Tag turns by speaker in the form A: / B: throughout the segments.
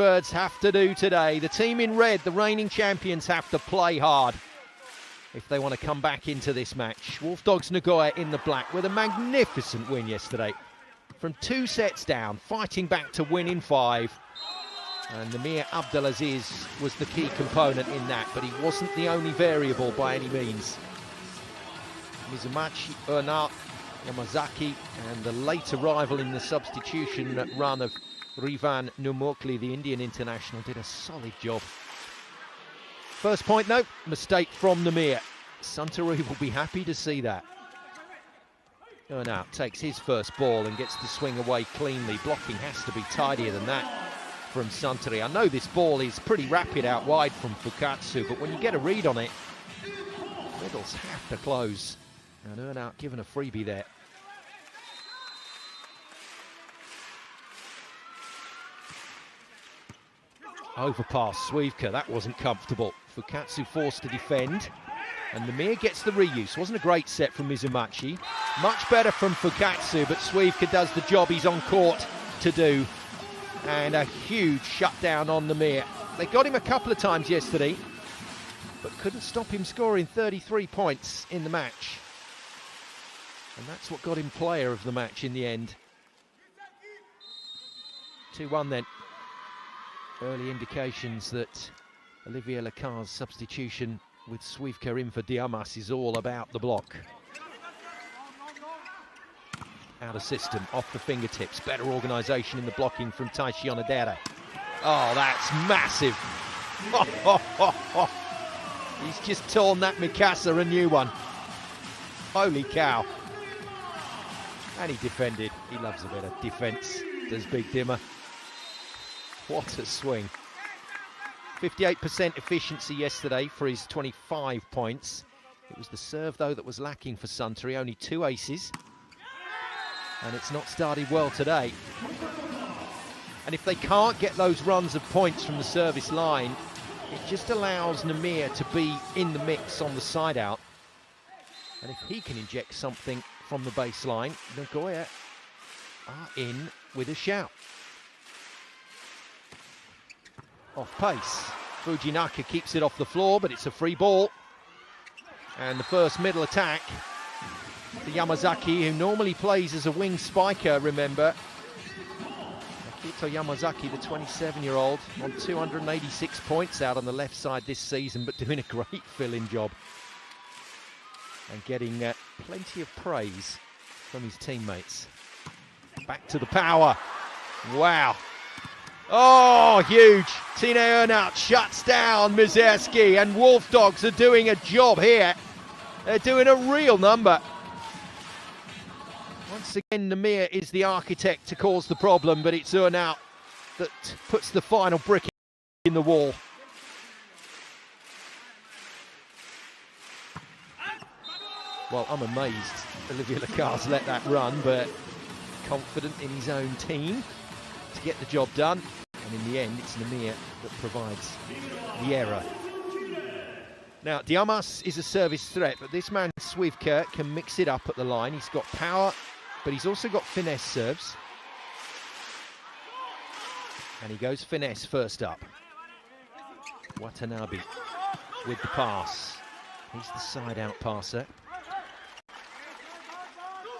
A: Birds have to do today. The team in red, the reigning champions, have to play hard if they want to come back into this match. Wolfdogs Nagoya in the black with a magnificent win yesterday. From 2 sets down, fighting back to win in 5. And Namir Abdelaziz was the key component in that, but he wasn't the only variable by any means. Mizumachi, Ernat, Yamazaki, and the late arrival in the substitution run of Rivan Numokli, the Indian international, did a solid job. First point, no, mistake from Namir. Suntory will be happy to see that. Ernat takes his first ball and gets the swing away cleanly. Blocking has to be tidier than that from Suntory. I know this ball is pretty rapid out wide from Fukatsu, but when you get a read on it, middles have to close. And Ernat given a freebie there. Overpass, Swievka, that wasn't comfortable. Fukatsu forced to defend, and Namir gets the reuse. Wasn't a great set from Mizumachi. Much better from Fukatsu, but Swievka does the job he's on court to do. And a huge shutdown on Namir. They got him a couple of times yesterday, but couldn't stop him scoring 33 points in the match. And that's what got him player of the match in the end. 2-1 then. Early indications that Olivier Lecar's substitution with Swievka in for Diamas is all about the block. Out of system, off the fingertips. Better organisation in the blocking from Taishi Onodera. Oh, that's massive. He's just torn that Mikasa a new one. Holy cow. And he defended. He loves a bit of defence, does Big Dimmer. What a swing. 58% efficiency yesterday for his 25 points. It was the serve, though, that was lacking for Suntory. Only 2 aces. And it's not started well today. And if they can't get those runs of points from the service line, it just allows Namir to be in the mix on the side out. And if he can inject something from the baseline, Nagoya are in with a shout. Off pace. Fujinaka keeps it off the floor, but it's a free ball. And the first middle attack, the Yamazaki, who normally plays as a wing spiker, remember. Akito Yamazaki, the 27-year-old, on 286 points out on the left side this season, but doing a great fill-in job. And getting plenty of praise from his teammates. Back to the power. Wow. Oh, huge. Tine Ernat shuts down Mizerski, and Wolfdogs are doing a job here. They're doing a real number. Once again, Namir is the architect to cause the problem, but it's Ernat that puts the final brick in the wall. Well, I'm amazed Olivier Lecar's let that run, but confident in his own team to get the job done. And in the end, it's Namir that provides the error. Now, Diamas is a service threat, but this man, Swievka, can mix it up at the line. He's got power, but he's also got finesse serves. And he goes finesse first up. Watanabe with the pass. He's the side-out passer.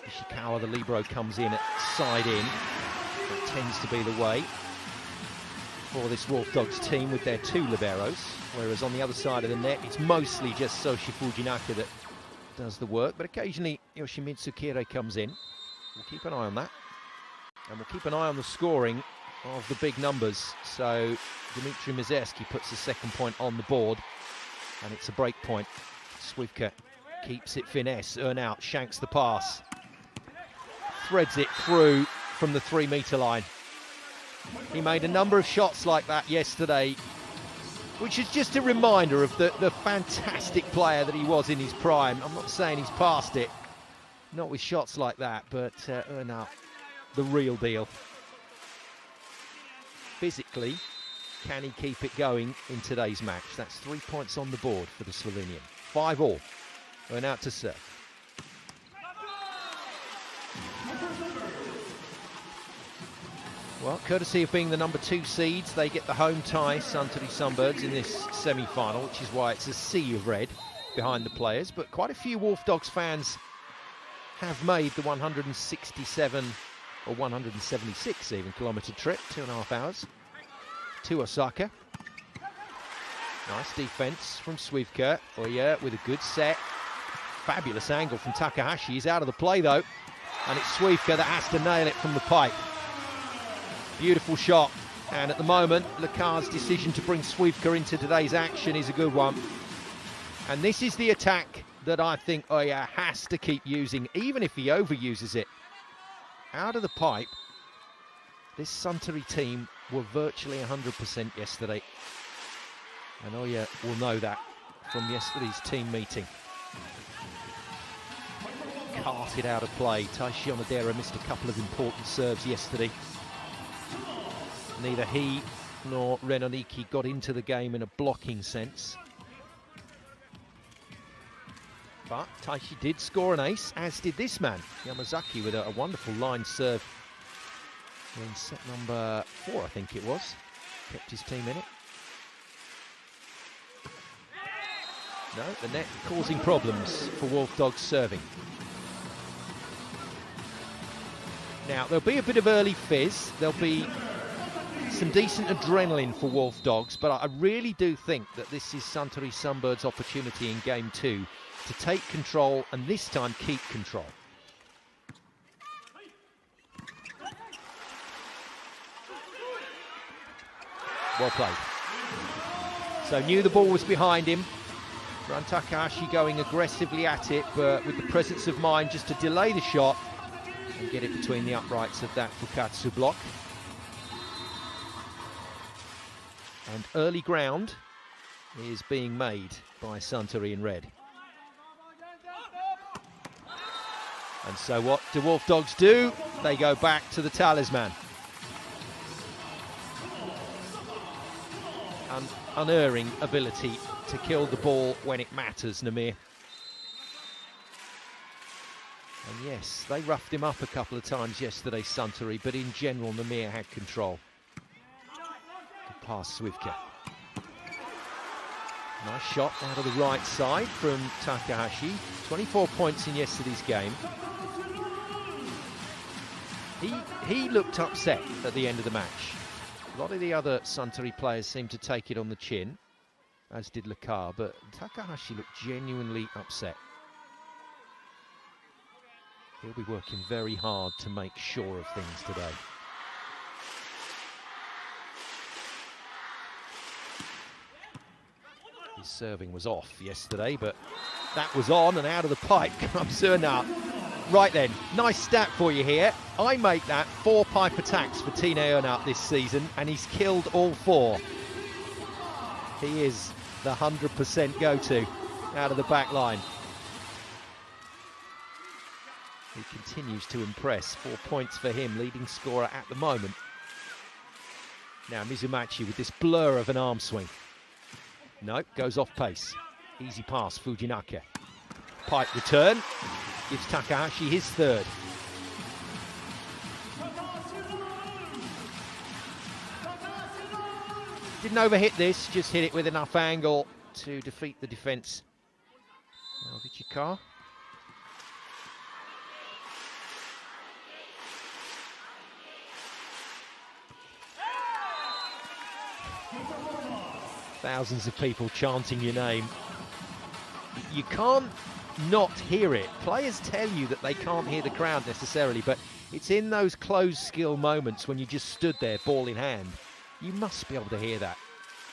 A: Ishikawa, the libero, comes in at side-in. That tends to be the way for this Wolfdogs team with their 2 liberos, whereas on the other side of the net, it's mostly just Soshi Fujinaka that does the work, but occasionally Yoshimitsu Kire comes in. We'll keep an eye on that. And we'll keep an eye on the scoring of the big numbers. So Dmitry Mizerski puts the second point on the board, and it's a break point. Swievka keeps it finesse. Ernat shanks the pass. Threads it through from the 3-meter line. He made a number of shots like that yesterday, which is just a reminder of the fantastic player that he was in his prime. I'm not saying he's past it, not with shots like that, but Ernat, the real deal. Physically, can he keep it going in today's match? That's 3 points on the board for the Slovenian. 5-all. Ernat to serve. Well, courtesy of being the number 2 seeds, they get the home tie, Suntory Sunbirds, in this semi-final, which is why it's a sea of red behind the players. But quite a few Wolfdogs fans have made the 167 or 176 even kilometre trip, 2.5 hours, to Osaka. Nice defence from Swivka. Oh yeah, with a good set. Fabulous angle from Takahashi. He's out of the play though, and it's Swivka that has to nail it from the pipe. Beautiful shot, and at the moment, Lecar's decision to bring Swivka into today's action is a good one. And this is the attack that I think Oya has to keep using, even if he overuses it. Out of the pipe, this Suntory team were virtually 100% yesterday. And Oya will know that from yesterday's team meeting. Carted out of play. Taishi Onodera missed a couple of important serves yesterday. Neither he nor Renoniki got into the game in a blocking sense. But Taishi did score an ace, as did this man, Yamazaki, with a wonderful line serve in set number 4, I think it was. Kept his team in it. No, the net causing problems for Wolfdogs serving. Now, there'll be a bit of early fizz. There'll be some decent adrenaline for Wolfdogs, but I really do think that this is Suntory Sunbirds' opportunity in Game 2 to take control and this time keep control. Well played. So knew the ball was behind him. Ran Takahashi going aggressively at it, but with the presence of mind just to delay the shot and get it between the uprights of that Fukatsu block. And early ground is being made by Suntory in red. And so what do Wolfdogs do? They go back to the talisman. An unerring ability to kill the ball when it matters, Namir. And yes, they roughed him up a couple of times yesterday, Suntory, but in general, Namir had control. Good pass, Swivka. Nice shot out of the right side from Takahashi. 24 points in yesterday's game. He looked upset at the end of the match. A lot of the other Suntory players seemed to take it on the chin, as did Lecar, but Takahashi looked genuinely upset. He'll be working very hard to make sure of things today. His serving was off yesterday, but that was on, and out of the pipe comes Zernat. Right then, nice stat for you here. I make that 4 pipe attacks for Tine Zernat this season, and he's killed all 4. He is the 100% go-to out of the back line. He continues to impress. 4 points for him, leading scorer at the moment. Now Mizumachi with this blur of an arm swing. No, goes off pace. Easy pass, Fujinaka. Pipe return. Gives Takahashi his 3rd. Didn't overhit this, just hit it with enough angle to defeat the defence of Ichikar. Thousands of people chanting your name. You can't not hear it. Players tell you that they can't hear the crowd necessarily, but it's in those closed skill moments when you just stood there, ball in hand. You must be able to hear that.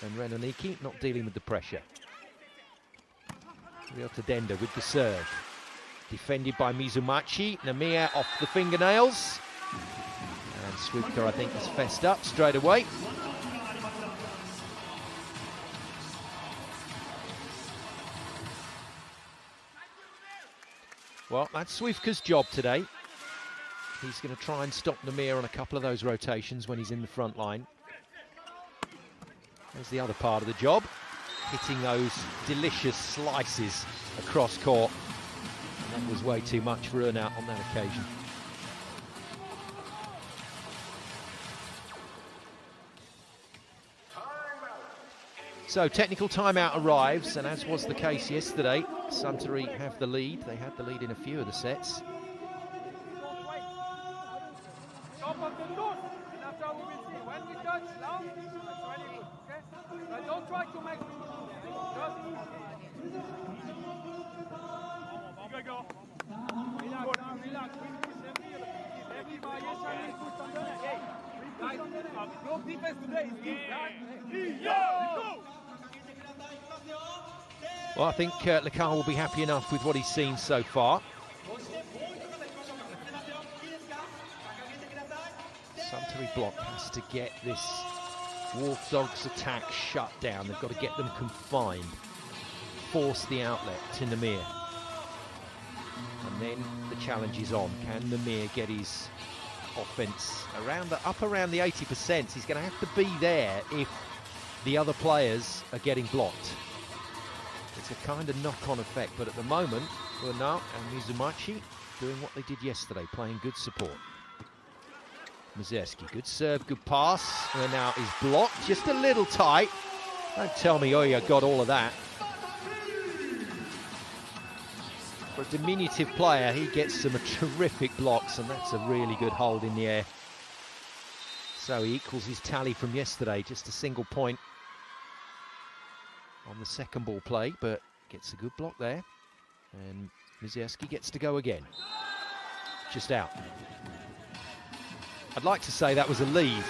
A: And Renoniki not dealing with the pressure. Ryota Denda with the serve. Defended by Mizumachi. Namir off the fingernails. And Swivka, I think, is fessed up straight away. Well, that's Swivka's job today. He's going to try and stop Namir on a couple of those rotations when he's in the front line. There's the other part of the job, hitting those delicious slices across court. And that was way too much for Zernat on that occasion. So technical timeout arrives, and as was the case yesterday, Suntory have the lead. They had the lead in a few of the sets.
B: Don't try to make go. Relax. No defense today.
A: Well, I think Lekar will be happy enough with what he's seen so far. Suntory block has to get this Wolfdogs attack shut down. They've got to get them confined, force the outlet to Namir. And then the challenge is on. Can Namir get his offense up around the 80%? He's going to have to be there if the other players are getting blocked. It's a kind of knock-on effect, but at the moment, Bernal and Mizumachi doing what they did yesterday, playing good support. Mazerski, good serve, good pass, and now he's blocked, just a little tight. Don't tell me Oya got all of that. For a diminutive player, he gets some terrific blocks, and that's a really good hold in the air. So he equals his tally from yesterday, just a single point on the second ball play, but gets a good block there. And Mazerski gets to go again. Just out. I'd like to say that was a leave,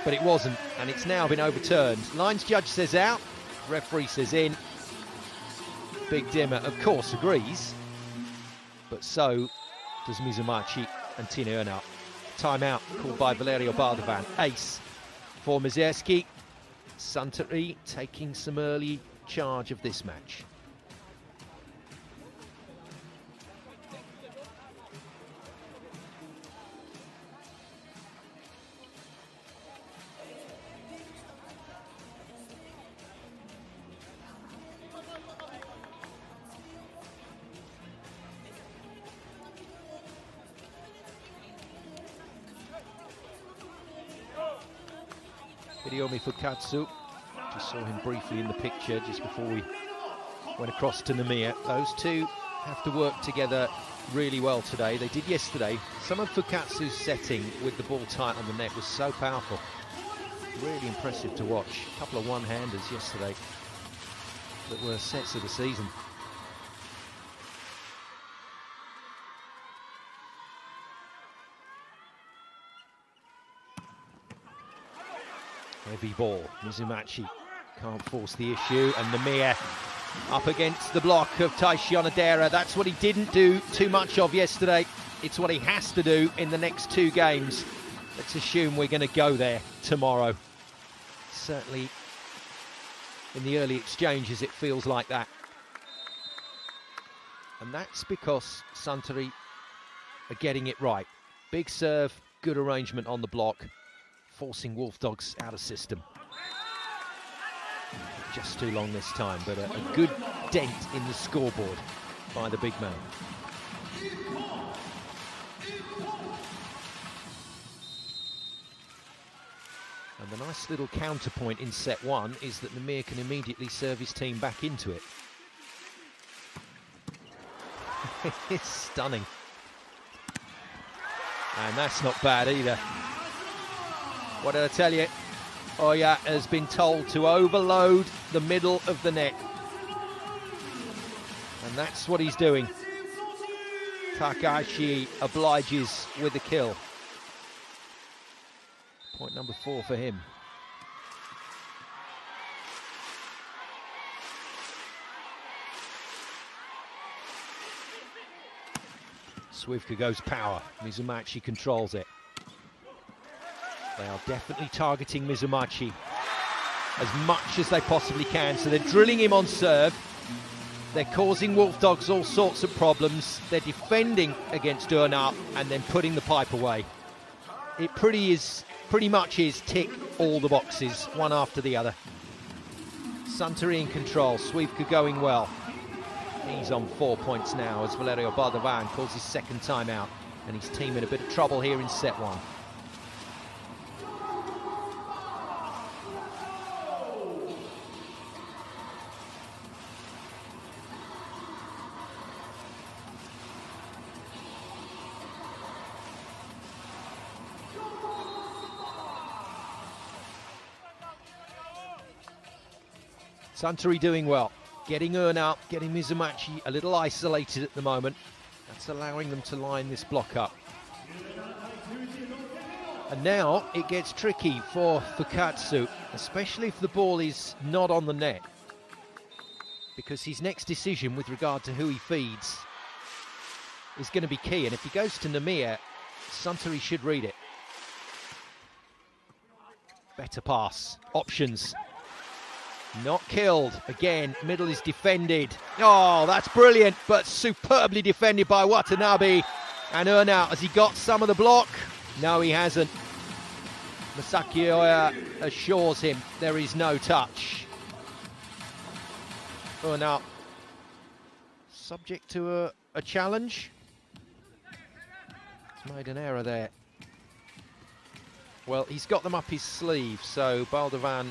A: but it wasn't, and it's now been overturned. Lines judge says out, referee says in. Big Dimmer, of course, agrees, but so does Mizumachi and Tina Ernau. Timeout called by Valerio Baldovan. Ace for Mazerski. Suntory taking some early charge of this match. Hideyomi Fukatsu, just saw him briefly in the picture just before we went across to Namir. Those two have to work together really well today. They did yesterday. Some of Fukatsu's setting with the ball tight on the net was so powerful. Really impressive to watch. A couple of one-handers yesterday that were sets of the season. Heavy ball, Mizumachi can't force the issue, and Namir up against the block of Taishi Onodera. That's what he didn't do too much of yesterday. It's what he has to do in the next two games. Let's assume we're going to go there tomorrow. Certainly in the early exchanges it feels like that. And that's because Suntory are getting it right. Big serve, good arrangement on the block, forcing Wolfdogs out of system. Just too long this time, but a good dent in the scoreboard by the big man. And the nice little counterpoint in set one is that Namir can immediately serve his team back into it. It's stunning. And that's not bad either. What did I tell you? Oya has been told to overload the middle of the net. And that's what he's doing. Takahashi obliges with the kill. Point number 4 for him. Swivka goes power. Mizumachi controls it. They are definitely targeting Mizumachi as much as they possibly can. So they're drilling him on serve. They're causing Wolfdogs all sorts of problems. They're defending against Ernau and then putting the pipe away. It pretty much is tick all the boxes, one after the other. Suntory in control. Swivka going well. He's on 4 points now as Valerio Baldovan calls his second timeout, and his team in a bit of trouble here in set one. Suntory doing well. Getting Earn up, getting Mizumachi a little isolated at the moment. That's allowing them to line this block up. And now it gets tricky for Fukatsu, especially if the ball is not on the net. Because his next decision with regard to who he feeds is going to be key. And if he goes to Nagoya, Suntory should read it. Better pass. Options. Not killed. Again, middle is defended. Oh, that's brilliant, but superbly defended by Watanabe. And Earn out. Has he got some of the block? No, he hasn't. Masaki Oya assures him there is no touch. Earn out. Subject to a challenge. He's made an error there. Well, he's got them up his sleeve, so Baldovan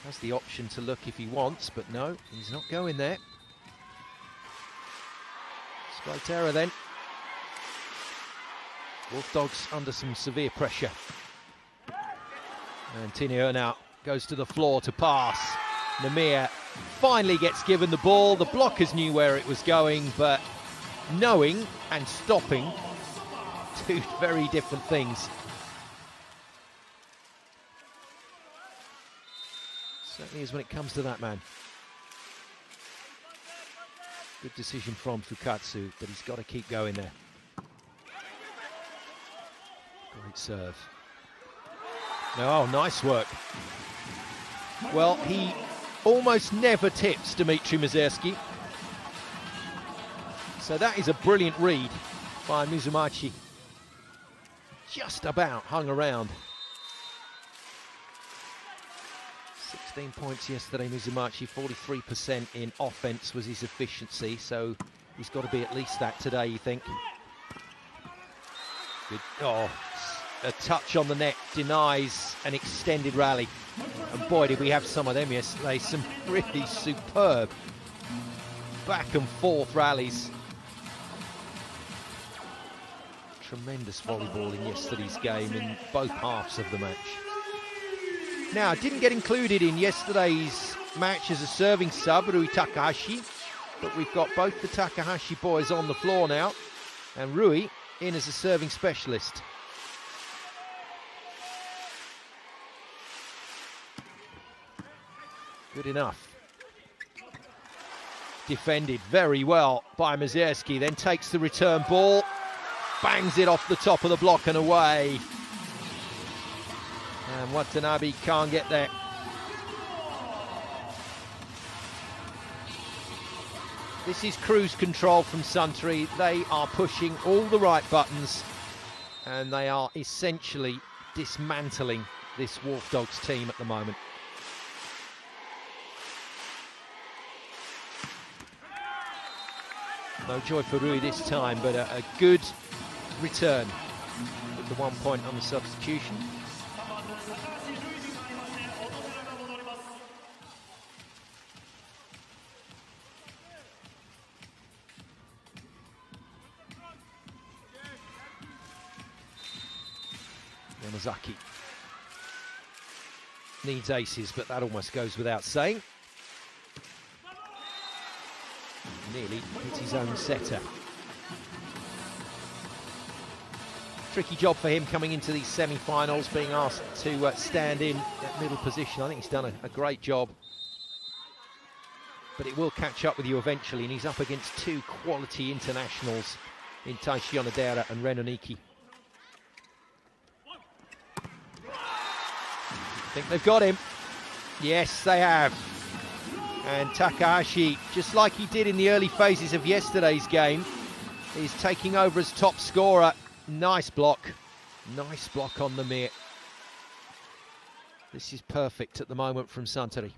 A: has the option to look if he wants, but no, he's not going there. Slight error then. Wolfdogs under some severe pressure. And Tini Earn goes to the floor to pass. Nagoya finally gets given the ball. The blockers knew where it was going, but knowing and stopping, two very different things. Certainly is when it comes to that man. Good decision from Fukatsu, but he's got to keep going there. Great serve. Oh, nice work. Well, he almost never tips Dmitry Mazerski. So that is a brilliant read by Mizumachi. Just about hung around. 16 points yesterday, Mizumachi. 43% in offense was his efficiency, so he's got to be at least that today, you think. Good. Oh, a touch on the net denies an extended rally. And boy, did we have some of them yesterday. Some really superb back and forth rallies. Tremendous volleyball in yesterday's game in both halves of the match. Now, didn't get included in yesterday's match as a serving sub, Rui Takahashi, but we've got both the Takahashi boys on the floor now, and Rui in as a serving specialist. Good enough. Defended very well by Mazerski, then takes the return ball, bangs it off the top of the block and away. And Watanabe can't get there. This is cruise control from Suntory. They are pushing all the right buttons and they are essentially dismantling this Wolfdogs team at the moment. No joy for Rui this time, but a good return with the 1 point on the substitution. Yamazaki needs aces, but that almost goes without saying. Nearly hits his own setter. Tricky job for him coming into these semi-finals, being asked to stand in that middle position. I think he's done a great job. But it will catch up with you eventually, and he's up against two quality internationals in Taishi Onodera and Ren Oniki. I think they've got him. Yes, they have. And Takahashi, just like he did in the early phases of yesterday's game, is taking over as top scorer. Nice block. Nice block on the Mir. This is perfect at the moment from Suntory.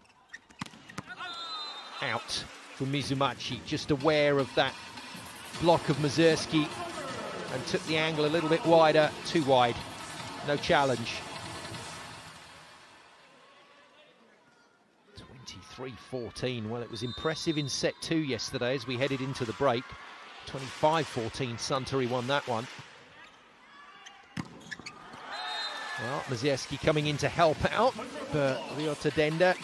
A: Out from Mizumachi, just aware of that block of Mazerski and took the angle a little bit wider, too wide. No challenge. 23-14. Well, it was impressive in set two yesterday as we headed into the break. 25-14, Suntory won that one. Well, Mazerski coming in to help out, but Ryota Denda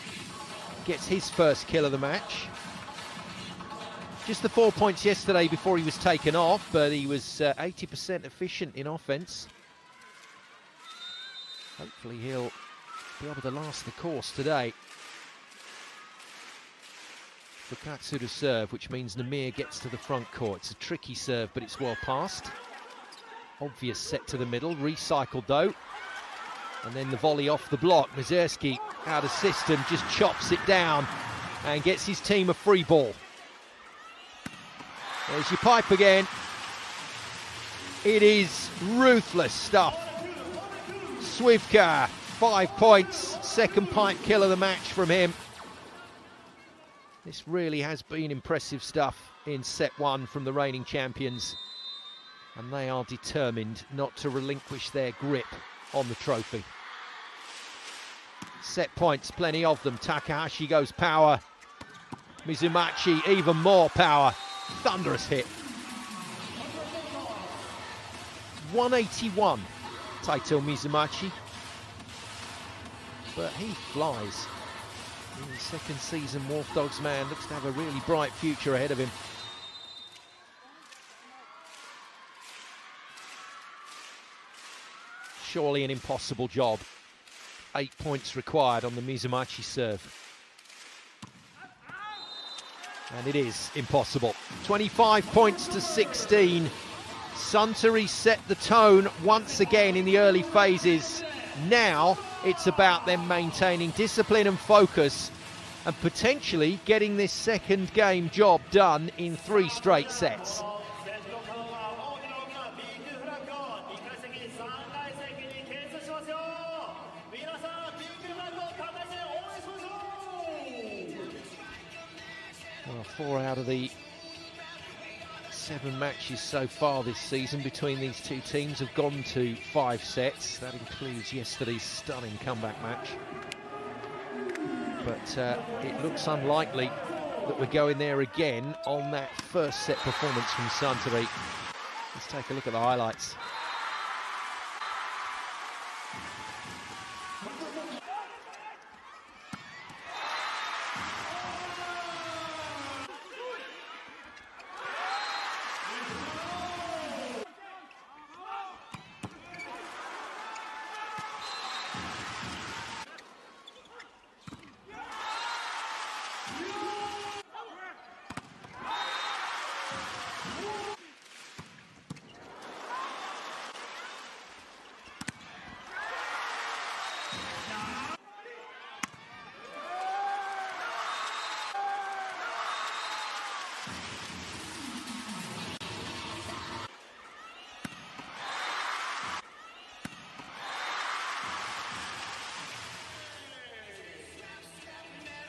A: gets his first kill of the match. Just the 4 points yesterday before he was taken off, but he was 80% efficient in offense. Hopefully he'll be able to last the course today. Fukatsu to serve, which means Namir gets to the front court. It's a tricky serve, but it's well passed. Obvious set to the middle, recycled though. And then the volley off the block. Mazurski out of system, just chops it down and gets his team a free ball. There's your pipe again. It is ruthless stuff. Swivka, 5 points, second pipe kill of the match from him. This really has been impressive stuff in set one from the reigning champions. And they are determined not to relinquish their grip on the trophy. Set points, plenty of them. Takahashi goes power. Mizumachi, even more power. Thunderous hit. 181, Taito Mizumachi. But he flies. In his second season, Wolfdogs man looks to have a really bright future ahead of him. Surely an impossible job. 8 points required on the Mizumachi serve. And it is impossible. 25 points to 16. Suntory set the tone once again in the early phases. Now it's about them maintaining discipline and focus and potentially getting this second game job done in 3 straight sets. Well, 4 out of the 7 matches so far this season between these two teams have gone to 5 sets. That includes yesterday's stunning comeback match. But it looks unlikely that we're going there again on that first set performance from Suntory. Let's take a look at the highlights.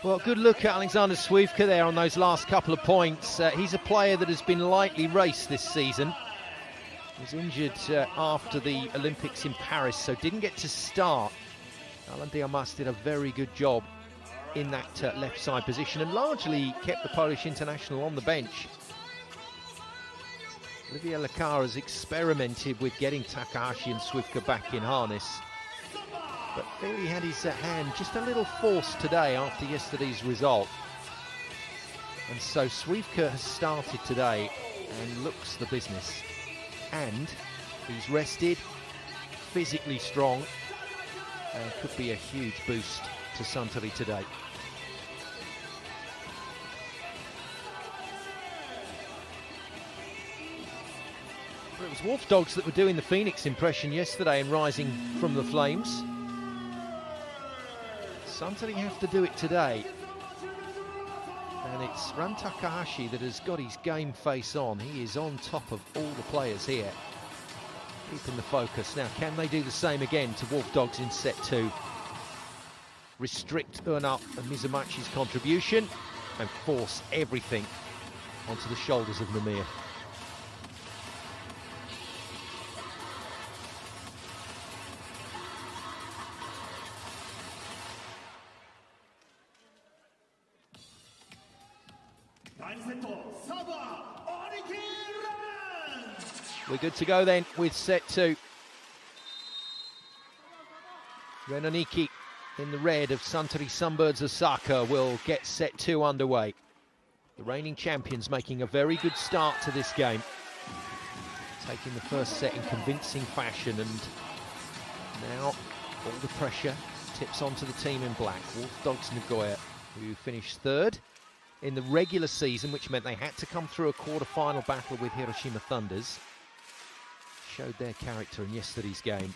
A: Well, good look at Alexander Swivka there on those last couple of points. He's a player that has been lightly raced this season. He was injured after the Olympics in Paris, so didn't get to start. Alan Diamas did a very good job in that left side position and largely kept the Polish international on the bench. Olivier Lecar has experimented with getting Takahashi and Swivka back in harness. But there he had his hand just a little forced today after yesterday's result. And so Swivka has started today and looks the business. And he's rested, physically strong, and could be a huge boost to Suntory today. Well, it was Wolfdogs that were doing the Phoenix impression yesterday and rising from the flames. Suntory have to do it today. And it's Ran Takahashi that has got his game face on. He is on top of all the players here, keeping the focus. Now, can they do the same again to Wolfdogs in set 2? Restrict Una and Mizumachi's contribution and force everything onto the shoulders of Namir. We're good to go then with set 2. Renoniki in the red of Suntory Sunbirds Osaka will get set 2 underway. The reigning champions making a very good start to this game, taking the first set in convincing fashion, and now all the pressure tips onto the team in black, Wolfdogs Nagoya, who finished 3rd in the regular season, which meant they had to come through a quarter-final battle with Hiroshima Thunders. Showed their character in yesterday's game.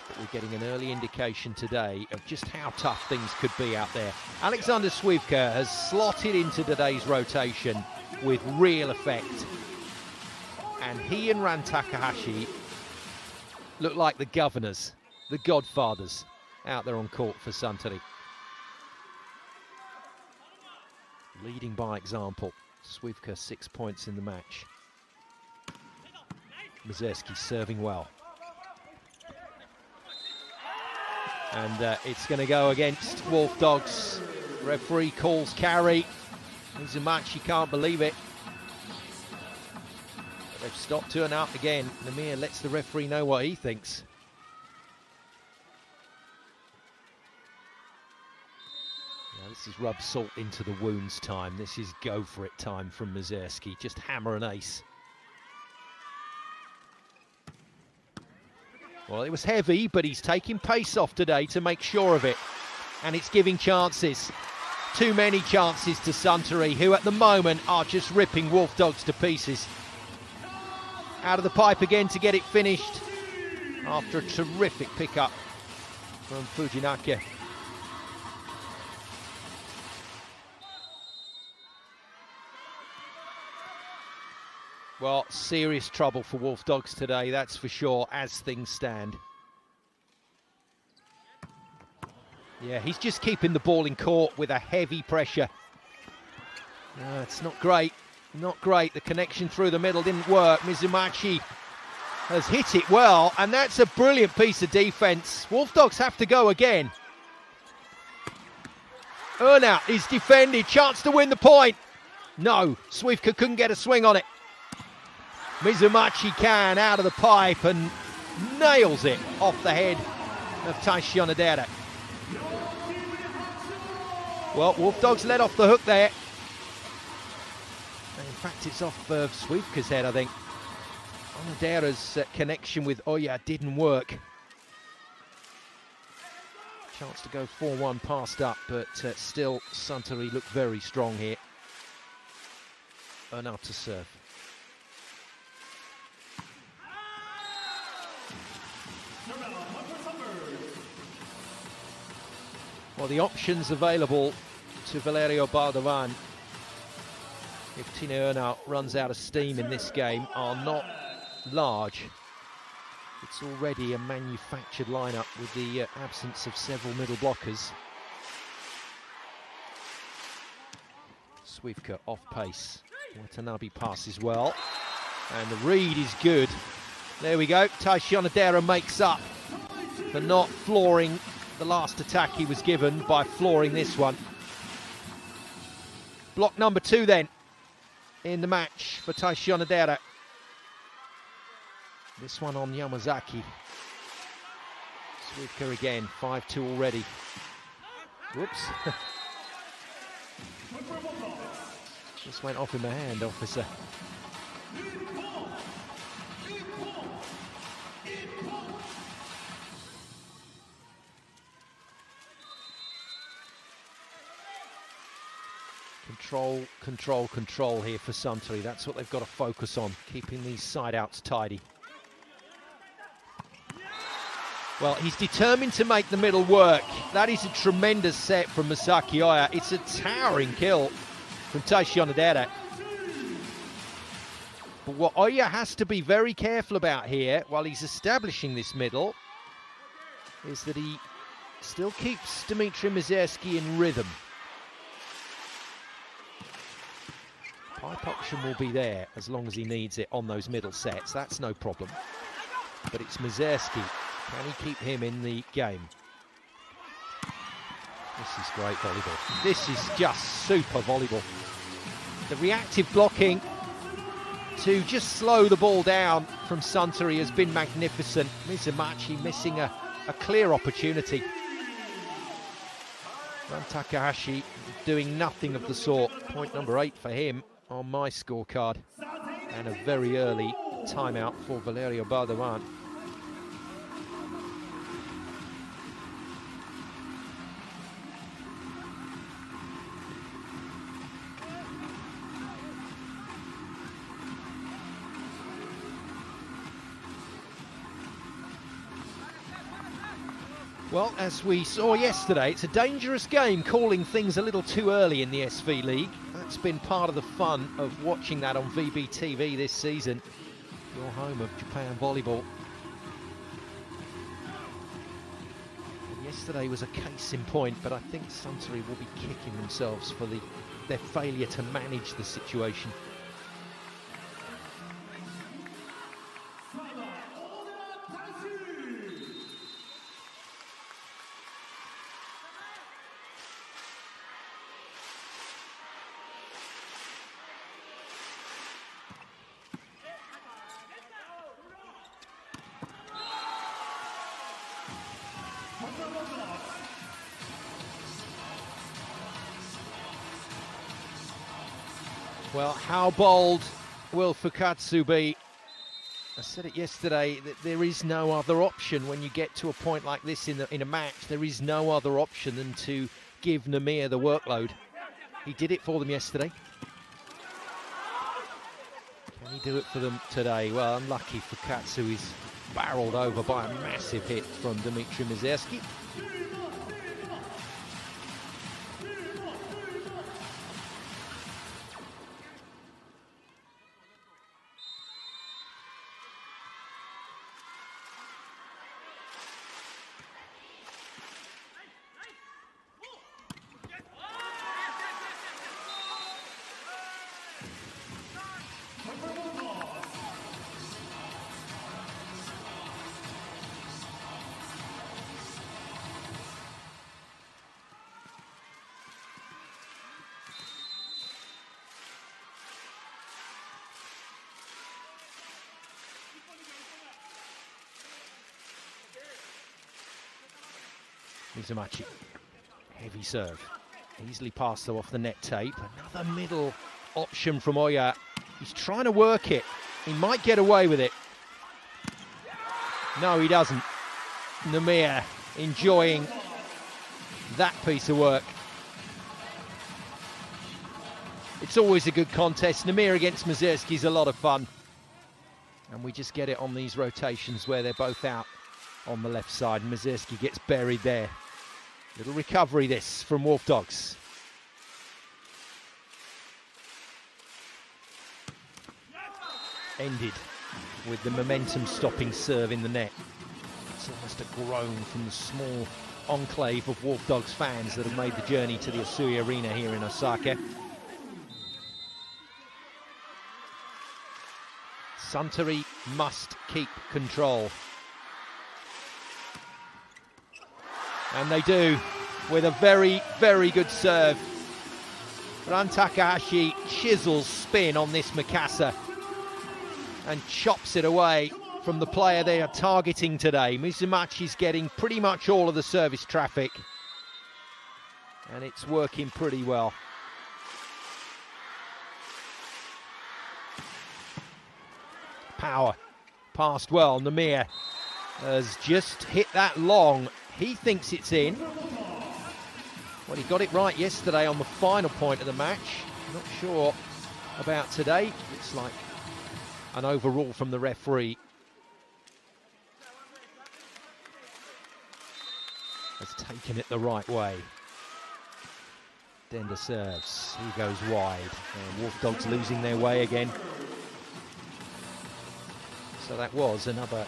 A: But we're getting an early indication today of just how tough things could be out there. Alexander Swivka has slotted into today's rotation with real effect. And he and Ran Takahashi look like the governors, the godfathers, out there on court for Suntory. Leading by example. Swivka 6 points in the match. Mazurski serving well. And it's going to go against Wolfdogs. Referee calls carry. Mizumachi can't believe it. But they've stopped 2 and out again. Namir lets the referee know what he thinks. Now this is rub salt into the wounds time. This is go for it time from Mazurski. Just hammer an ace. Well, it was heavy, but he's taking pace off today to make sure of it. And it's giving chances. Too many chances to Suntory, who at the moment are just ripping Wolfdogs to pieces. Out of the pipe again to get it finished after a terrific pickup from Fujinaka. Well, serious trouble for Wolfdogs today, that's for sure, as things stand. Yeah, he's just keeping the ball in court with a heavy pressure. It's not great, not great. The connection through the middle didn't work. Mizumachi has hit it well, and that's a brilliant piece of defense. Wolfdogs have to go again. Earnout is defended, chance to win the point. No, Swivka couldn't get a swing on it. Mizumachi can, out of the pipe, and nails it off the head of Taisho Nadera. Well, Wolfdogs let off the hook there. And in fact, it's off Swivka's head, I think. Nadera's connection with Oya didn't work. Chance to go 4-1 passed up, but still Suntory looked very strong here. Earnout to serve. Well, the options available to Valerio Baldovan, if Tine Earnout runs out of steam in this game, are not large. It's already a manufactured lineup with the absence of several middle blockers. Swivka off pace. Watanabe passes well. And the read is good. There we go. Taisho Nadera makes up for not flooring the last attack he was given by flooring this one. Block number 2 then in the match for Taisho Nadera. This one on Yamazaki. Swivka again, 5-2 already. Whoops. Just went off in my hand, officer. Control, control, control here for Suntory. That's what they've got to focus on, keeping these side-outs tidy. Well, he's determined to make the middle work. That is a tremendous set from Masaki Oya. It's a towering kill from Taisho Nadera. But what Oya has to be very careful about here, while he's establishing this middle, is that he still keeps Dmitry Mazurski in rhythm. Pipe option will be there as long as he needs it on those middle sets. That's no problem. But it's Mazurski. Can he keep him in the game? This is great volleyball. This is just super volleyball. The reactive blocking to just slow the ball down from Suntory has been magnificent. Mizumachi missing a clear opportunity. Ran Takahashi doing nothing of the sort. Point number 8 for him on my scorecard. And a very early timeout for Valerio Bardavan. Well, as we saw yesterday, it's a dangerous game, calling things a little too early in the SV League. That's been part of the fun of watching that on VBTV this season. Your home of Japan volleyball. And yesterday was a case in point, but I think Suntory will be kicking themselves for their failure to manage the situation. Well, how bold will Fukatsu be? I said it yesterday that there is no other option when you get to a point like this in a match. There is no other option than to give Nagoya the workload. He did it for them yesterday. Can he do it for them today? Well, unlucky Fukatsu is barreled over by a massive hit from Dmitry Mazersky. Mizumachi, heavy serve, easily passed though off the net tape. Another middle option from Oya. He's trying to work it. He might get away with it. No, he doesn't. Nagoya enjoying that piece of work. It's always a good contest. Nagoya against Mazersky is a lot of fun. And we just get it on these rotations where they're both out on the left side. Mazersky gets buried there. Little recovery this from Wolfdogs. Ended with the momentum-stopping serve in the net. It's almost a groan from the small enclave of Wolfdogs fans that have made the journey to the Asui Arena here in Osaka. Suntory must keep control. And they do, with a very, very good serve. Ran Takahashi chisels spin on this Mikasa and chops it away from the player they are targeting today. Mizumachi's getting pretty much all of the service traffic. And it's working pretty well. Power, passed well. Nagoya has just hit that long. He thinks it's in. Well, he got it right yesterday on the final point of the match. Not sure about today. Looks like an overrule from the referee. Has taken it the right way. Denda serves. He goes wide. Wolfdogs losing their way again. So that was another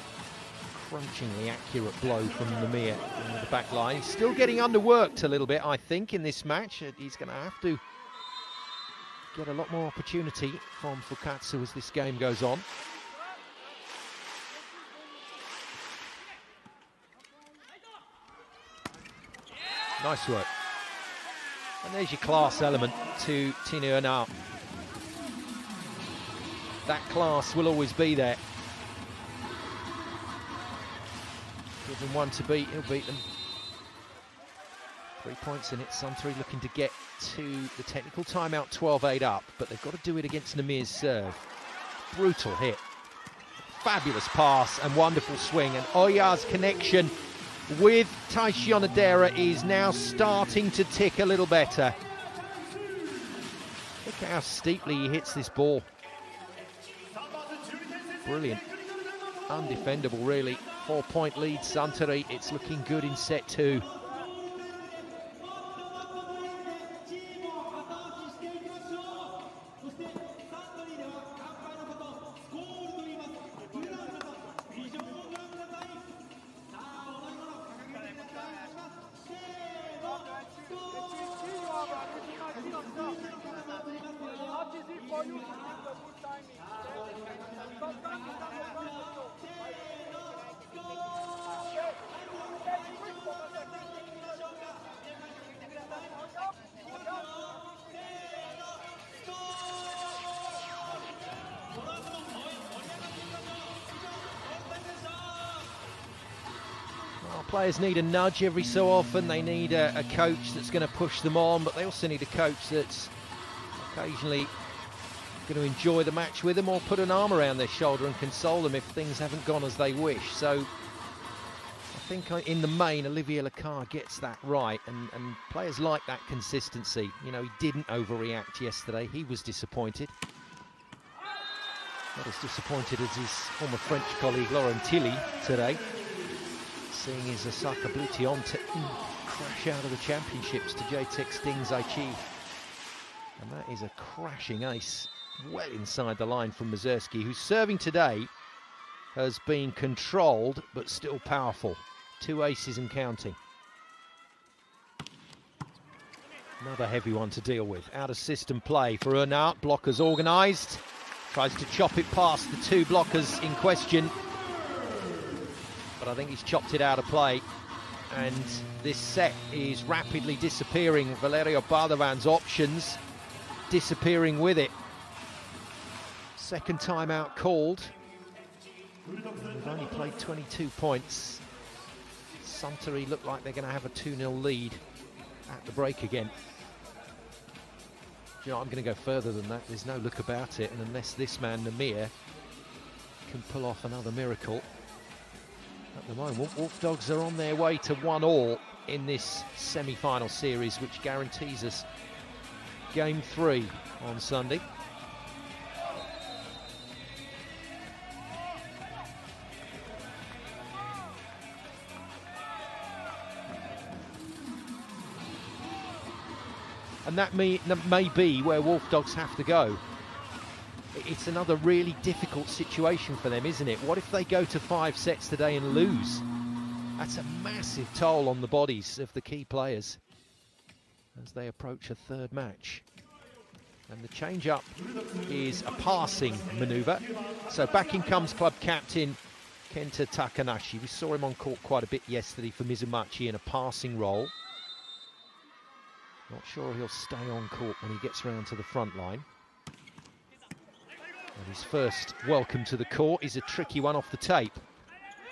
A: crunchingly accurate blow from Nagoya in the back line. He's still getting underworked a little bit, I think, in this match. He's going to have to get a lot more opportunity from Fukatsu as this game goes on. Nice work. And there's your class element to Tinu Anao. That class will always be there. Give him one to beat, he'll beat them. 3 points in it. Suntory looking to get to the technical timeout 12-8 up, but they've got to do it against Namir's serve. Brutal hit. Fabulous pass and wonderful swing. And Oya's connection with Taishion Adera is now starting to tick a little better. Look how steeply he hits this ball. Brilliant. Undefendable, really. 4-point lead, Suntory. It's looking good in set 2. Players need a nudge every so often. They need a coach that's going to push them on, but they also need a coach that's occasionally going to enjoy the match with them or put an arm around their shoulder and console them if things haven't gone as they wish. So I think in the main, Olivier Lecar gets that right, and players like that consistency. You know, he didn't overreact yesterday. He was disappointed. Not as disappointed as his former French colleague Laurent Tilly today, seeing his Osaka Blue team crash out of the championships to JTEX Ding Zaichi. And that is a crashing ace, well inside the line from Mazursky, who's serving today has been controlled but still powerful. 2 aces and counting. Another heavy one to deal with. Out of system play for Ernart. Blockers organised. Tries to chop it past the 2 blockers in question. But I think he's chopped it out of play. And this set is rapidly disappearing. Valerio Bardavan's options disappearing with it. Second timeout called. We've only played 22 points. Suntory look like they're going to have a 2-0 lead at the break again. You know, I'm going to go further than that. There's no look about it, and unless this man, Namir, can pull off another miracle. At the moment, Wolfdogs are on their way to 1-1 in this semi-final series, which guarantees us Game 3 on Sunday. And that may be where Wolfdogs have to go. It's another really difficult situation for them, isn't it? What if they go to 5 sets today and lose? That's a massive toll on the bodies of the key players as they approach a third match. And the change-up is a passing manoeuvre. So back in comes club captain Kenta Takanashi. We saw him on court quite a bit yesterday for Mizumachi in a passing role. Not sure he'll stay on court when he gets round to the front line. And his first welcome to the court is a tricky one off the tape.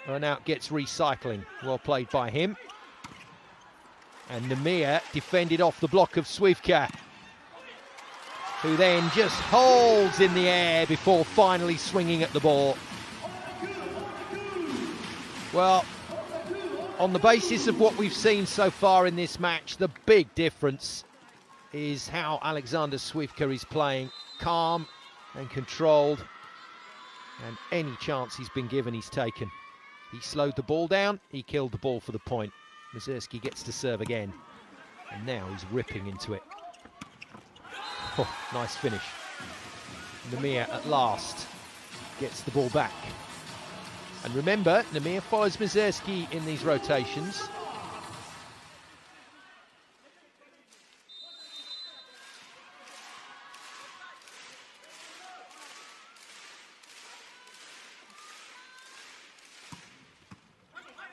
A: Ernart gets recycling. Well played by him. And Namir defended off the block of Swivka, who then just holds in the air before finally swinging at the ball. Well, on the basis of what we've seen so far in this match, the big difference is how Alexander Swivka is playing. Calm and controlled, and any chance he's been given, he's taken. He slowed the ball down, he killed the ball for the point. Mazursky gets to serve again, and now he's ripping into it. Oh, nice finish. Namir at last gets the ball back. And remember, Namir follows Mazursky in these rotations.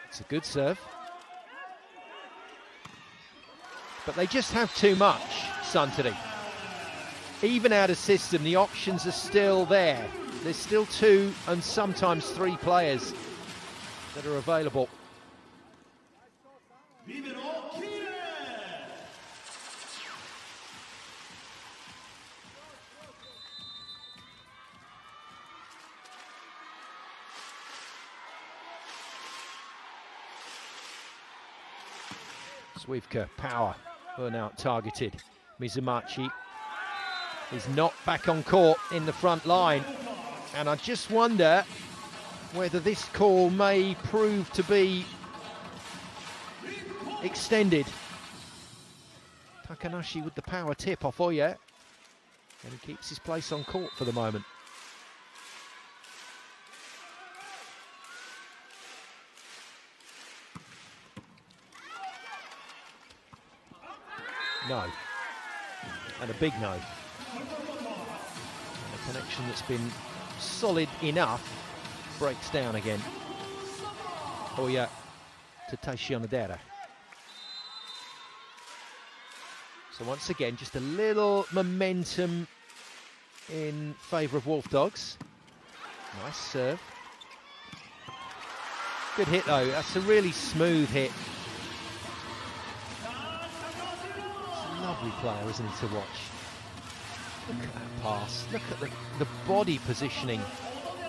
A: It's a good serve. But they just have too much, Suntory. Even out of system, the options are still there. There's still 2 and sometimes 3 players that are available. Swivka, power, burnout targeted. Mizumachi is not back on court in the front line. And I just wonder whether this call may prove to be extended. Takanashi with the power tip off Oya. And he keeps his place on court for the moment. No. And a big no. And a connection that's been solid enough breaks down again. Oya to Taishi Onodera. So once again, just a little momentum in favour of Wolfdogs. Nice serve. Good hit though, that's a really smooth hit. It's a lovely player, isn't he, to watch? Look at that pass, look at the body positioning.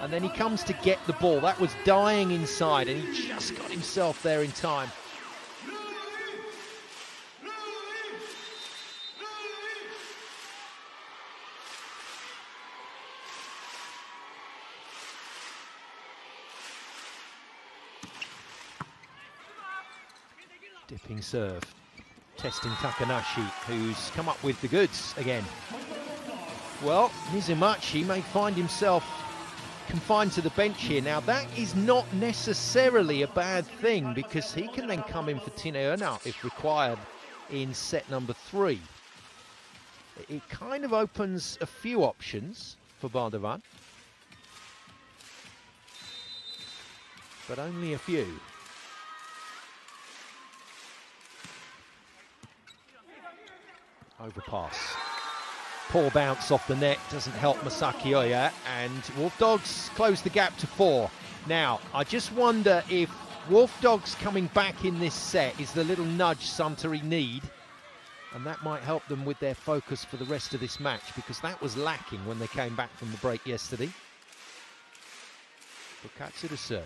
A: And then he comes to get the ball. That was dying inside and he just got himself there in time. Dipping serve, testing Takanashi, who's come up with the goods again. Well, Mizumachi may find himself confined to the bench here. Now, that is not necessarily a bad thing because he can then come in for Tineona if required in set number 3. It kind of opens a few options for Bardavan, but only a few. Overpass. Poor bounce off the net, doesn't help Masaki Oya, and Wolfdogs close the gap to 4. Now, I just wonder if Wolfdogs coming back in this set is the little nudge Suntory need, and that might help them with their focus for the rest of this match, because that was lacking when they came back from the break yesterday. Bukatsu to serve.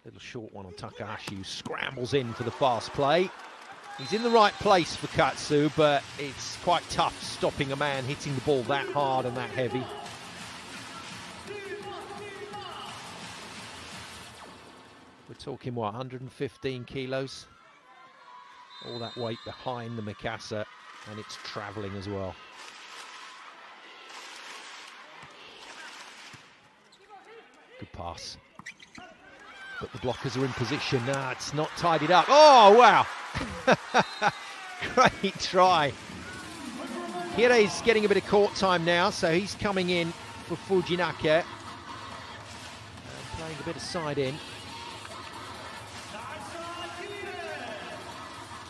A: Little short one on Takahashi, who scrambles in for the fast play. He's in the right place for Katsu, but it's quite tough stopping a man hitting the ball that hard and that heavy. We're talking, what, 115 kilos? All that weight behind the Mikasa, and it's travelling as well. Good pass. But the blockers are in position. Nah, it's not tidied up. Oh, wow! Great try. Hirei's getting a bit of court time now, so he's coming in for Fujinaka. And playing a bit of side in.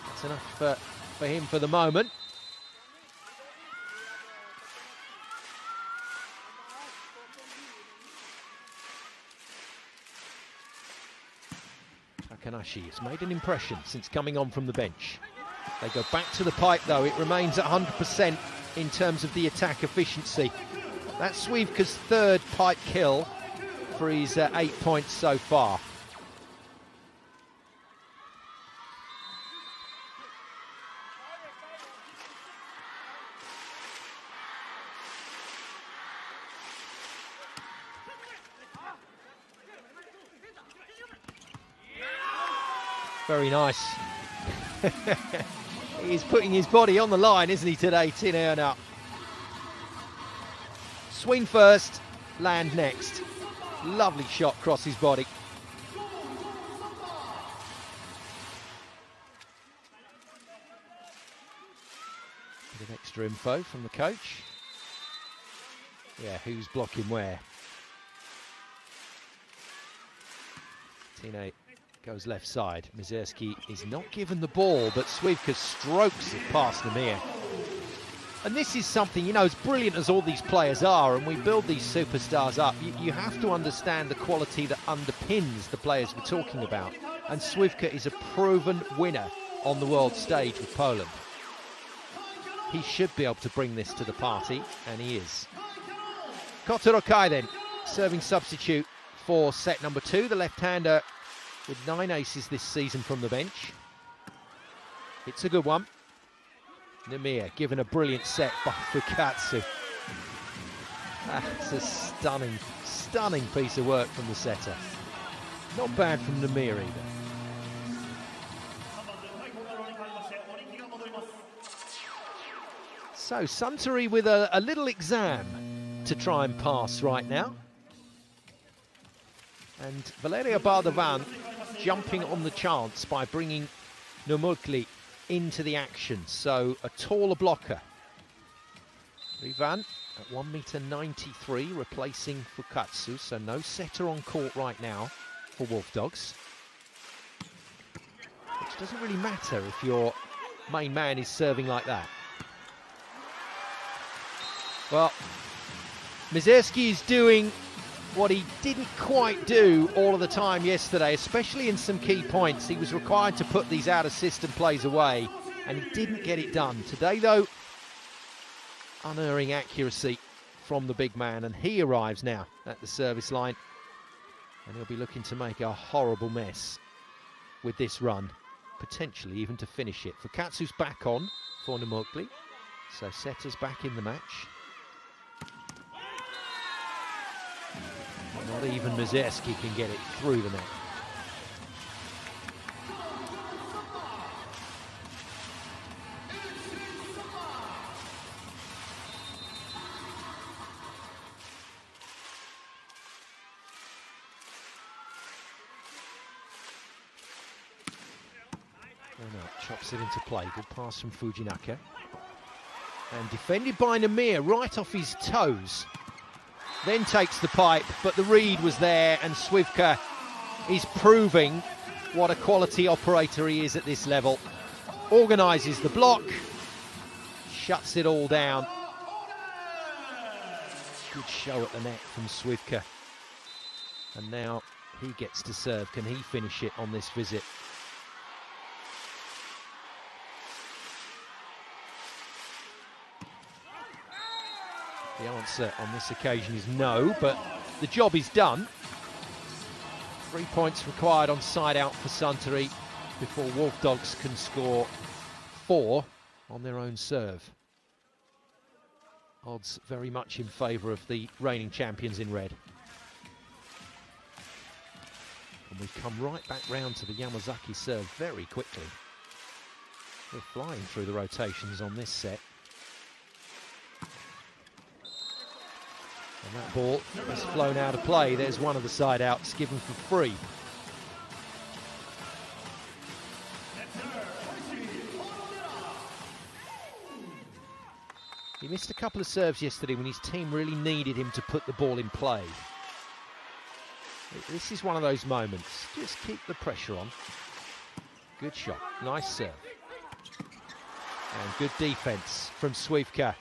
A: That's enough for him for the moment. Takanashi has made an impression since coming on from the bench. They go back to the pipe though, it remains at 100% in terms of the attack efficiency. That's Swivka's 3rd pipe kill for his 8 points so far. Very nice. He's putting his body on the line, isn't he, today, Tineona? Swing first, land next. Lovely shot across his body. Bit of extra info from the coach. Yeah, who's blocking where? Tine goes left side. Mizerski is not given the ball, but Swivka strokes it past Namir. And this is something, you know, as brilliant as all these players are, and we build these superstars up, you have to understand the quality that underpins the players we're talking about. And Swivka is a proven winner on the world stage with Poland. He should be able to bring this to the party, and he is. Kotaro Kai then, serving substitute for set number 2, the left-hander with 9 aces this season from the bench. It's a good one. Nagoya given a brilliant set by Fukatsu. That's a stunning, stunning piece of work from the setter. Not bad from Nagoya either. So Suntory with a little exam to try and pass right now. And Valeria Baldovan jumping on the chance by bringing Nagoya into the action. So a taller blocker. Rivan at 1.93 m, replacing Fukatsu. So no setter on court right now for Wolfdogs. Which doesn't really matter if your main man is serving like that. Well, Mizerski is doing what he didn't quite do all of the time yesterday, especially in some key points. He was required to put these out-of-system plays away, and he didn't get it done. Today, though, unerring accuracy from the big man, and he arrives now at the service line, and he'll be looking to make a horrible mess with this run, potentially even to finish it. Fukatsu's back on for Nagoya, so setter's back in the match. Not even Mizerski can get it through the net. Chops it into play. Good pass from Fujinaka. And defended by Nagoya right off his toes. Then takes the pipe, but the read was there, and Swivka is proving what a quality operator he is at this level. Organises the block, shuts it all down. Good show at the net from Swivka. And now he gets to serve. Can he finish it on this visit? The answer on this occasion is no, but the job is done. 3 points required on side out for Suntory before Wolfdogs can score 4 on their own serve. Odds very much in favour of the reigning champions in red. And we come right back round to the Yamazaki serve very quickly. We're flying through the rotations on this set. And that ball has flown out of play. There's one of the side outs given for free. He missed a couple of serves yesterday when his team really needed him to put the ball in play. This is one of those moments. Just keep the pressure on. Good shot. Nice serve. And good defence from Swivka.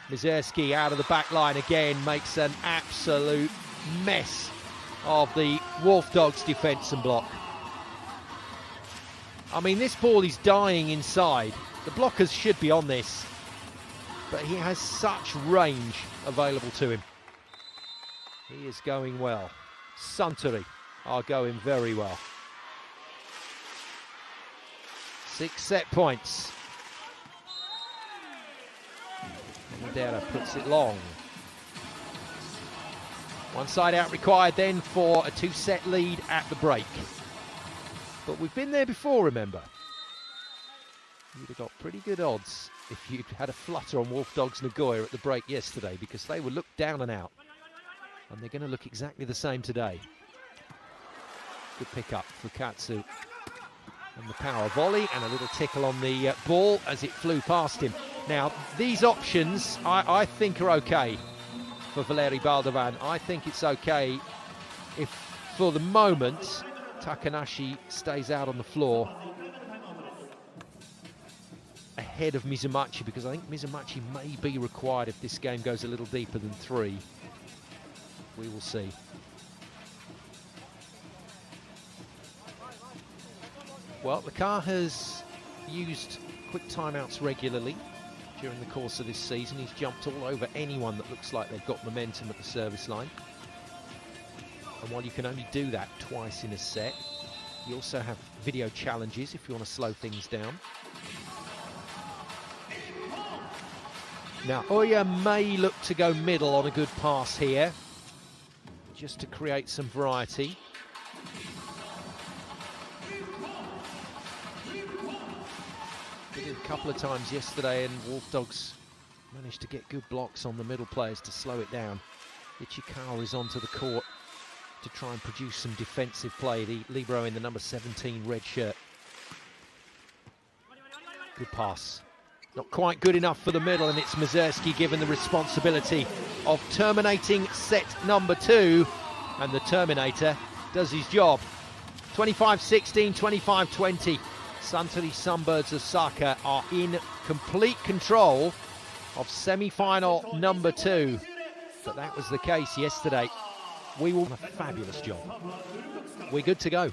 A: Mizerski out of the back line again, makes an absolute mess of the Wolfdogs defence and block. I mean, this ball is dying inside. The blockers should be on this, but he has such range available to him. He is going well. Suntory are going very well. 6 set points. Madera puts it long. One side out required then for a 2-set lead at the break. But we've been there before, remember. You'd have got pretty good odds if you'd had a flutter on Wolfdogs Nagoya at the break yesterday, because they were looked down and out. And they're going to look exactly the same today. Good pick up for Katsu. And the power volley and a little tickle on the ball as it flew past him. Now, these options, I think, are okay for Valeri Baldovan. I think it's okay if, for the moment, Takanashi stays out on the floor ahead of Mizumachi, because I think Mizumachi may be required if this game goes a little deeper than 3. We will see. Well, the car has used quick timeouts regularly during the course of this season. He's jumped all over anyone that looks like they've got momentum at the service line. And while you can only do that twice in a set, you also have video challenges if you want to slow things down. Now, Oya may look to go middle on a good pass here, just to create some variety. Did it a couple of times yesterday, and Wolfdogs managed to get good blocks on the middle players to slow it down. Ichikawa is onto the court to try and produce some defensive play, the libero in the number 17 red shirt. Good pass. Not quite good enough for the middle, and it's Mazurski given the responsibility of terminating set number 2, and the Terminator does his job. 25-16, 25-20. Suntory Sunbirds Osaka are in complete control of semi-final number 2. But that was the case yesterday. We will do a fabulous job. We're good to go.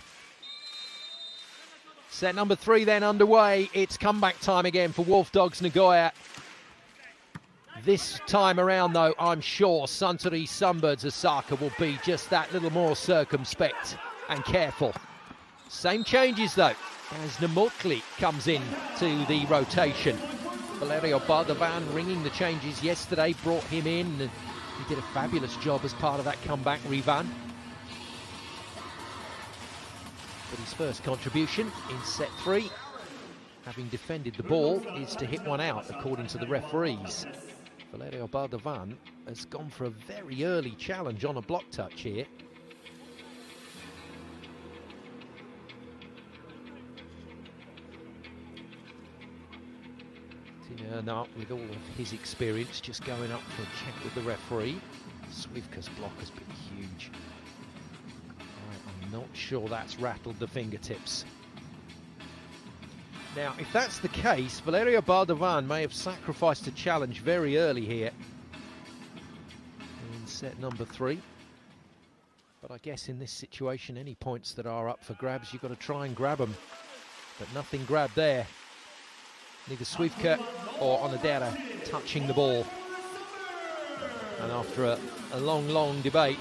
A: Set number 3 then underway. It's comeback time again for Wolfdogs Nagoya. This time around, though, I'm sure Suntory Sunbirds Osaka will be just that little more circumspect and careful. Same changes, though, as Namukli comes in to the rotation. Valerio Baldovan ringing the changes yesterday, brought him in, and he did a fabulous job as part of that comeback, Rivan. But his first contribution in set 3, having defended the ball, is to hit one out, according to the referees. Valerio Baldovan has gone for a very early challenge on a block touch here. Now, with all of his experience, just going up for a check with the referee. Swivka's block has been huge. I'm not sure that's rattled the fingertips. Now, if that's the case, Valerio Baldovan may have sacrificed a challenge very early here in set number 3. But I guess in this situation, any points that are up for grabs, you've got to try and grab them. But nothing grabbed there. Neither Swivka or Onodera touching the ball. And after a long debate,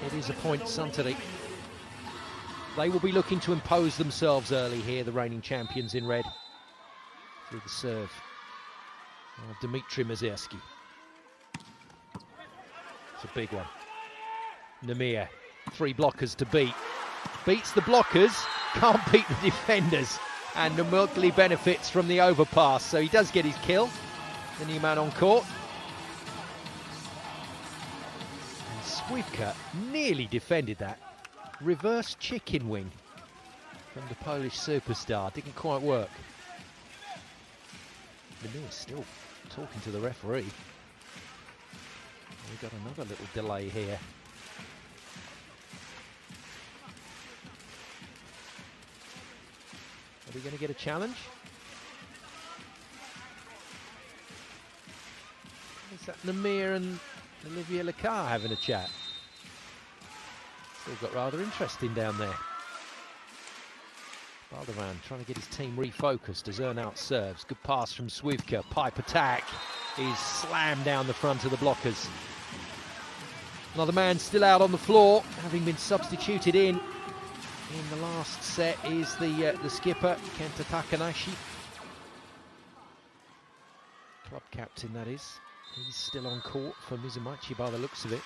A: it is a point Suntory. They will be looking to impose themselves early here, the reigning champions in red. Through the serve of Dmitry Mazurski. It's a big one. Namir, 3 blockers to beat. Beats the blockers, can't beat the defenders. And Namukli benefits from the overpass, so he does get his kill. The new man on court. And Swivka nearly defended that. Reverse chicken wing from the Polish superstar. Didn't quite work. Namir's still talking to the referee. We've got another little delay here. Are we going to get a challenge? Is that Namir and Olivier Lecar having a chat? Still got rather interesting down there. Baldovan trying to get his team refocused as Earnout serves. Good pass from Swivka. Pipe attack is slammed down the front of the blockers. Another man still out on the floor, having been substituted in the last set is the skipper, Kenta Takanashi. Club captain, that is. He's still on court for Mizumachi by the looks of it.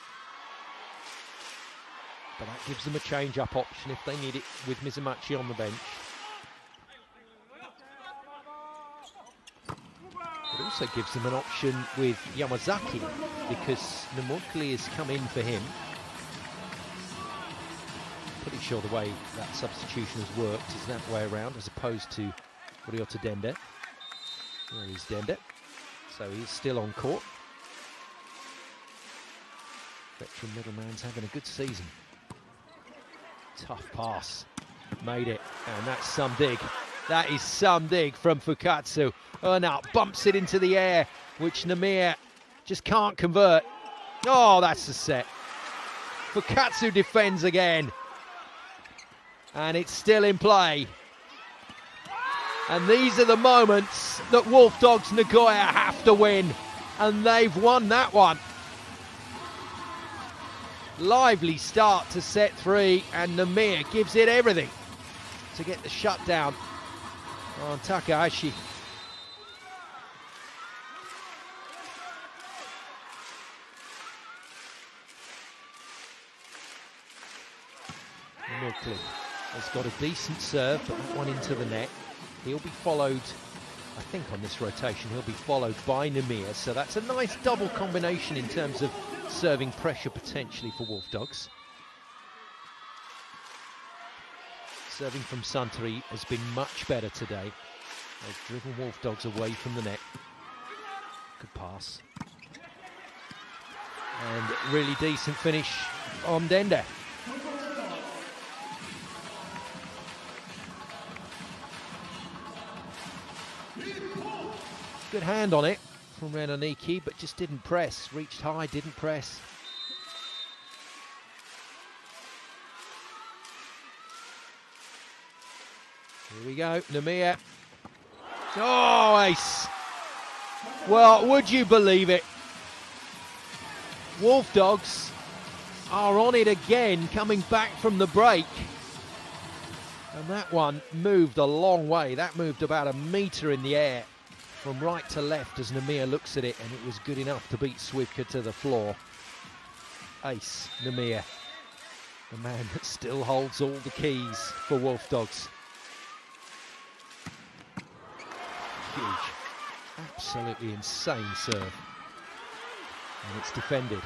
A: But that gives them a change-up option if they need it with Mizumachi on the bench. It also gives them an option with Yamazaki because Namukli has come in for him. Pretty sure the way that substitution has worked is that way around as opposed to Ryota Dende. There is Dende. So he's still on court. Veteran middleman's having a good season. Tough pass. Made it. And that's some dig. That is some dig from Fukatsu. Earnout bumps it into the air, which Namir just can't convert. Oh, that's the set. Fukatsu defends again. And it's still in play. And these are the moments that Wolfdogs Nagoya have to win. And they've won that one. Lively start to set 3, and Namir gives it everything to get the shutdown on Takahashi. has got a decent serve, but that one into the net. He'll be followed, I think on this rotation, he'll be followed by Nagoya. So that's a nice double combination in terms of serving pressure potentially for Wolfdogs. Serving from Suntory has been much better today. They've driven Wolfdogs away from the net. Good pass. And really decent finish on Denda. Good hand on it from Renoniki, but just didn't press. Reached high, didn't press. Here we go, Nagoya. Oh, ace. Well, would you believe it? Wolfdogs are on it again, coming back from the break. And that one moved a long way. That moved about a metre in the air from right to left as Nagoya looks at it, and it was good enough to beat Swivka to the floor. Ace, Nagoya, the man that still holds all the keys for Wolfdogs. Huge, absolutely insane serve. And it's defended.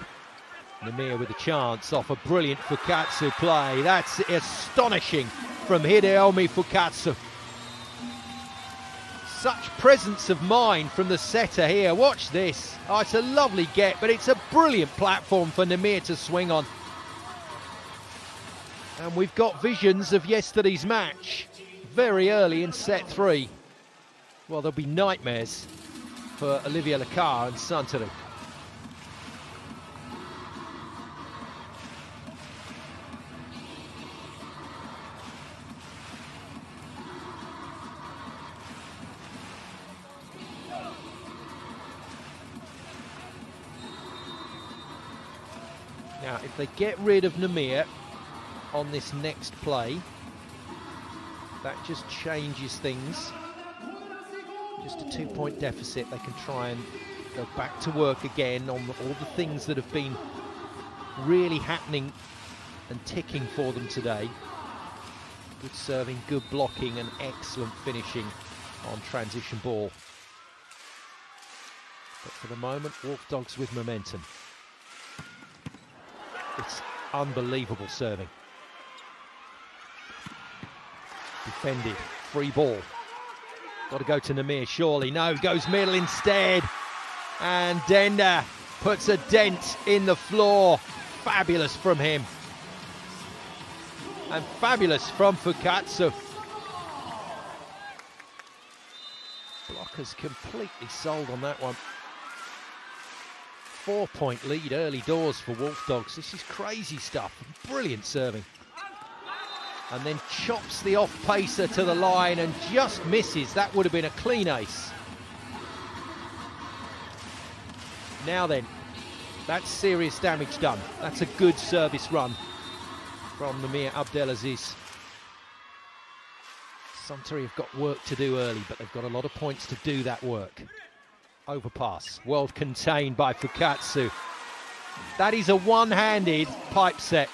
A: Nagoya with a chance off a brilliant Fukatsu play. That's astonishing from Hideomi Fukatsu. Such presence of mind from the setter here. Watch this. Oh, it's a lovely get, but it's a brilliant platform for Nagoya to swing on. And we've got visions of yesterday's match very early in set 3. Well, there'll be nightmares for Olivier Lecar and Suntory. Now, if they get rid of Nagoya on this next play, that just changes things. Just a 2-point deficit. They can try and go back to work again on all the things that have been really happening and ticking for them today. Good serving, good blocking, and excellent finishing on transition ball. But for the moment, Wolfdogs with momentum. It's unbelievable serving. Defended, free ball. Got to go to Nagoya, surely. No, goes middle instead. And Denda puts a dent in the floor. Fabulous from him. And fabulous from Fukatsu. Blockers completely sold on that one. 4-point lead early doors for Wolfdogs. This is crazy stuff. Brilliant serving. And then chops the off-pacer to the line and just misses. That would have been a clean ace. Now then, that's serious damage done. That's a good service run from Nagoya Abdelaziz. Suntory have got work to do early, but they've got a lot of points to do that work. Overpass, well contained by Fukatsu. That is a one-handed pipe set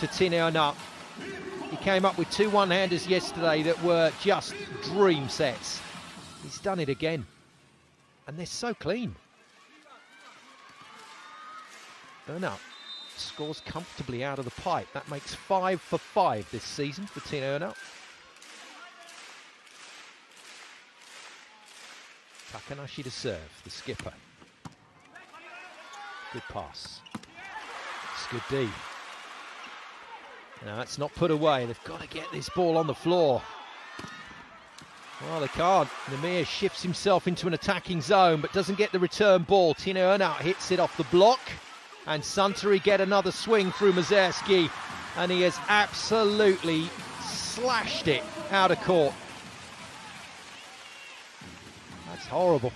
A: to Tineo Nut. He came up with 2 one-handers yesterday that were just dream sets. He's done it again. And they're so clean. Ernut scores comfortably out of the pipe. That makes 5 for 5 this season for Tineo Ernut. Takanashi to serve, the skipper. Good pass. It's good D. Now that's not put away. They've got to get this ball on the floor. Well, they can't. Nagoya shifts himself into an attacking zone, but doesn't get the return ball. Tineo Ernut hits it off the block, and Suntory get another swing through Mazerski, and he has absolutely slashed it out of court. That's horrible.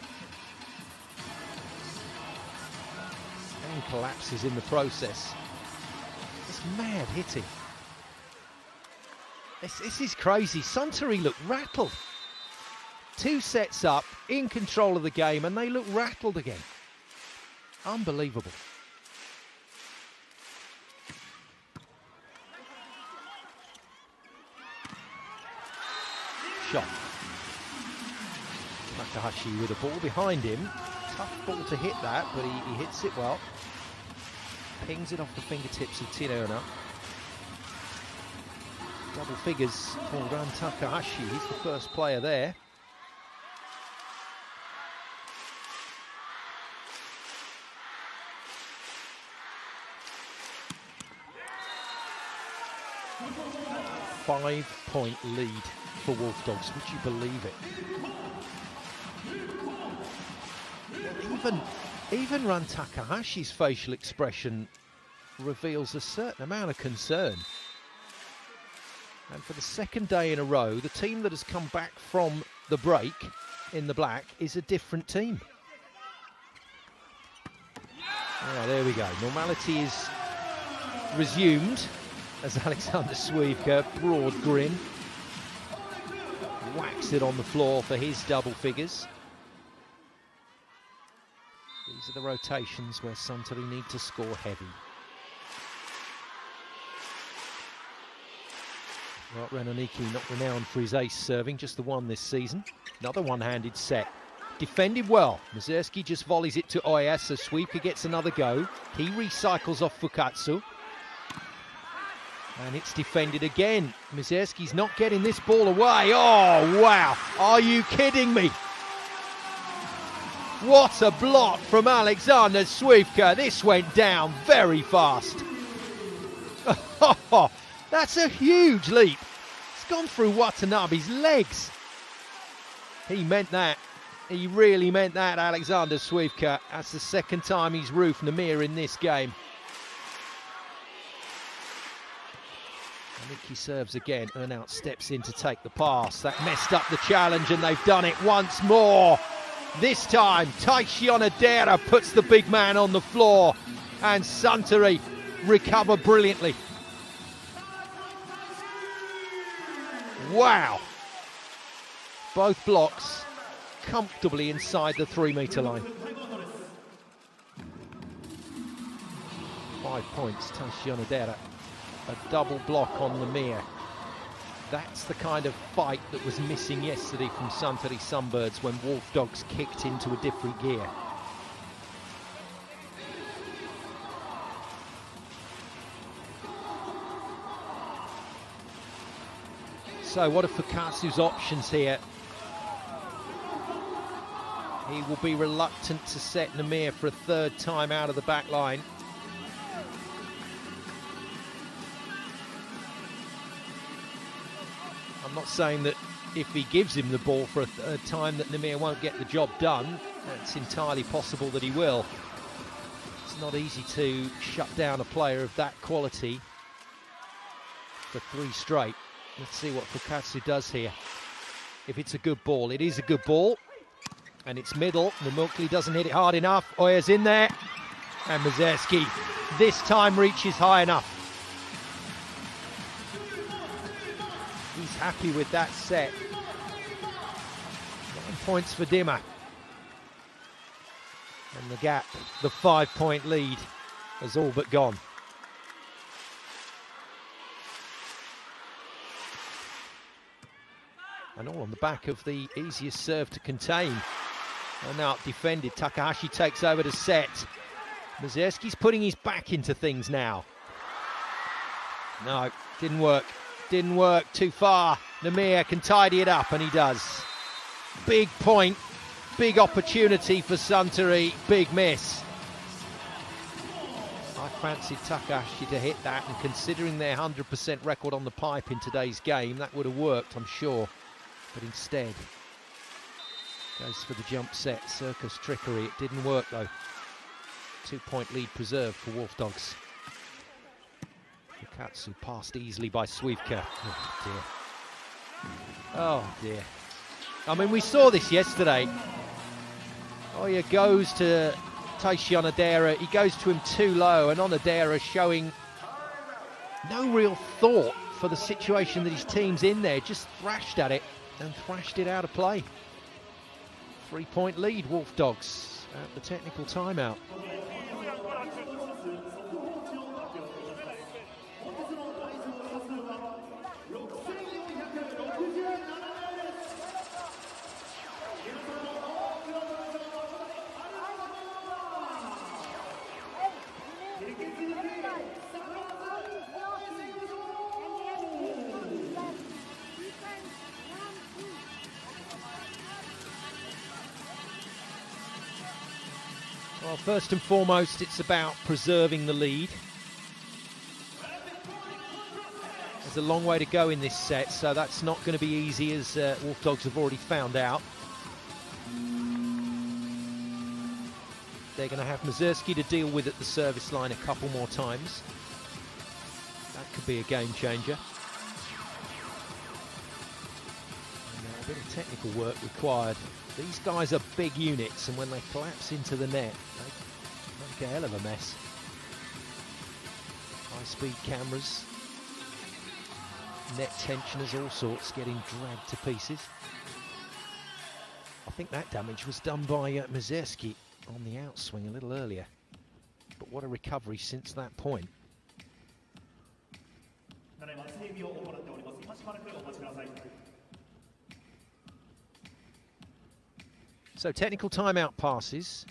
A: And collapses in the process. It's mad hitting. This is crazy. Suntory look rattled. 2 sets up, in control of the game, and they look rattled again. Unbelievable. shot. Takahashi with a ball behind him. Tough ball to hit that, but he hits it well. Pings it off the fingertips of Tirona. Double figures for Ran Takahashi. He's the first player there. Five-point lead for Wolfdogs. Would you believe it? Even Ran Takahashi's facial expression reveals a certain amount of concern. And for the second day in a row, the team that has come back from the break in the black is a different team. Oh, there we go. Normality is resumed as Alexander Swievka, broad grin, whacks it on the floor for his double figures. These are the rotations where Suntory need to score heavy. Well, Renoniki not renowned for his ace serving, just the one this season. Another one-handed set. Defended well. Mazurski just volleys it to Oya, so Swievka gets another go. He recycles off Fukatsu. And it's defended again. Mazurski's not getting this ball away. Oh, wow. Are you kidding me? What a block from Alexander Swievka. This went down very fast. That's a huge leap. It's gone through Watanabe's legs. He meant that. He really meant that, Alexander Swievka. That's the second time he's roofed Namir in this game. Niki serves again. Earnout steps in to take the pass. That messed up the challenge, and they've done it once more. This time, Taishi Onodera puts the big man on the floor, and Suntory recover brilliantly. Wow. Both blocks comfortably inside the 3-meter line. 5 points, Taishi Onodera. A double block on Namir. That's the kind of fight that was missing yesterday from Suntory Sunbirds when Wolfdogs kicked into a different gear. So what are Fukatsu's options here? He will be reluctant to set Namir for a third time out of the back line. I'm not saying that if he gives him the ball for a third time that Namir won't get the job done. It's entirely possible that he will. It's not easy to shut down a player of that quality for 3 straight. Let's see what Fukatsu does here. If it's a good ball, it is a good ball. And it's middle. Namukli doesn't hit it hard enough. Oya's in there. And Mazurski this time reaches high enough. He's happy with that set. 9 points for Dimmer. And the gap, the 5-point lead, has all but gone. And all on the back of the easiest serve to contain. And now defended. Takahashi takes over to set. Mazurski's putting his back into things now. No, didn't work. Didn't work, too far. Namir can tidy it up, and he does. Big point, big opportunity for Suntory, big miss. I fancied Takahashi to hit that, and considering their 100% record on the pipe in today's game, that would have worked, I'm sure. But instead, goes for the jump set, circus trickery. It didn't work, though. 2-point lead preserved for Wolfdogs. Fukatsu passed easily by Swievka. Oh dear. Oh dear. I mean, we saw this yesterday. Oya goes to Taishi Onodera. He goes to him too low, and Onodera showing no real thought for the situation that his team's in there. Just thrashed at it and thrashed it out of play. 3-point lead, Wolfdogs at the technical timeout. Well, first and foremost, it's about preserving the lead. There's a long way to go in this set, so that's not going to be easy, as Wolfdogs have already found out. They're going to have Mazurski to deal with at the service line a couple more times. That could be a game changer. And a bit of technical work required. These guys are big units, and when they collapse into the net, they make a hell of a mess. High-speed cameras, net tensioners, all sorts, getting dragged to pieces. I think that damage was done by Mazurski on the outswing a little earlier. But what a recovery since that point. So technical timeout passes.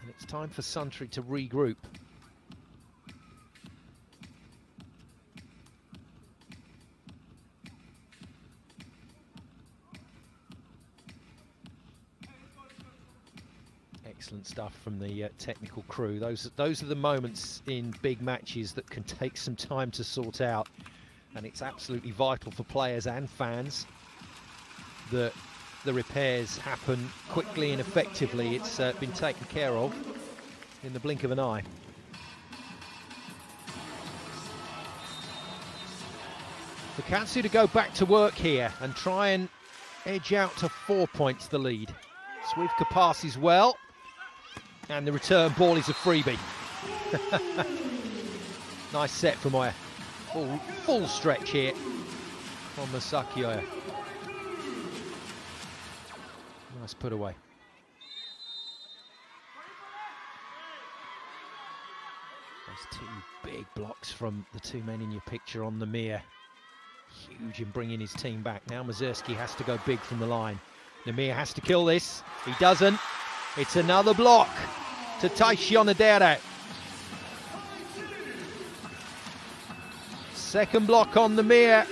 A: And it's time for Suntory to regroup. Excellent stuff from the technical crew. Those are the moments in big matches that can take some time to sort out. And it's absolutely vital for players and fans that the repairs happen quickly and effectively. It's been taken care of in the blink of an eye. For Katsu to go back to work here and try and edge out to 4 points the lead. Swivka passes well, and the return ball is a freebie. Nice set from Oya. Full stretch here from Masaki. Nice put away. Those two big blocks from the two men in your picture on Namir. Huge in bringing his team back. Now Mazurski has to go big from the line. Namir has to kill this. He doesn't. It's another block to Taishi Onodera. Second block on Namir.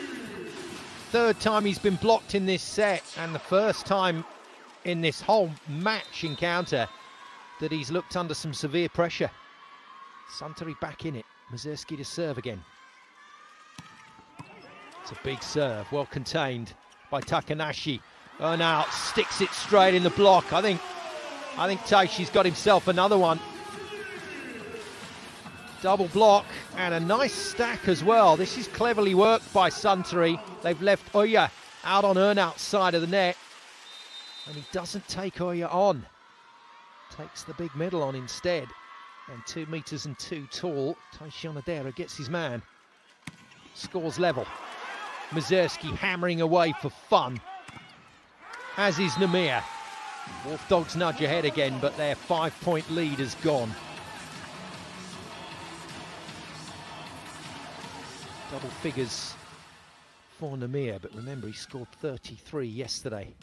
A: Third time he's been blocked in this set, and the first time in this whole match encounter that he's looked under some severe pressure. Suntory back in it. Mazurski to serve again. It's a big serve, well contained by Takanashi. Earnout sticks it straight in the block. I think Taishi's got himself another one. Double block and a nice stack as well. This is cleverly worked by Suntory. They've left Oya out on Earnout's side of the net. And he doesn't take Oya on. Takes the big middle on instead. And 2 meters and 2 tall, Taishi Onodera gets his man. Scores level. Mazurski hammering away for fun, as is Namir. Wolfdogs nudge ahead again, but their 5-point lead is gone. Double figures for Namir, but remember he scored 33 yesterday.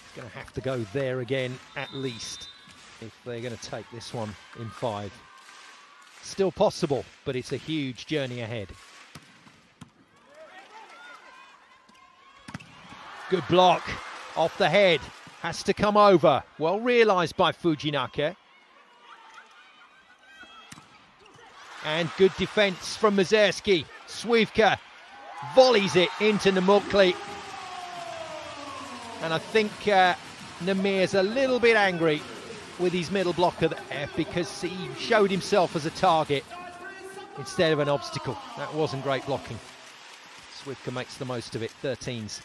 A: He's going to have to go there again at least if they're going to take this one in 5. Still possible, but it's a huge journey ahead. Good block, off the head, has to come over. Well realised by Fujinaka. And good defence from Mazurski. Swivka volleys it into Namukli. And I think Namir's a little bit angry with his middle blocker there because he showed himself as a target instead of an obstacle. That wasn't great blocking. Swivka makes the most of it, 13s.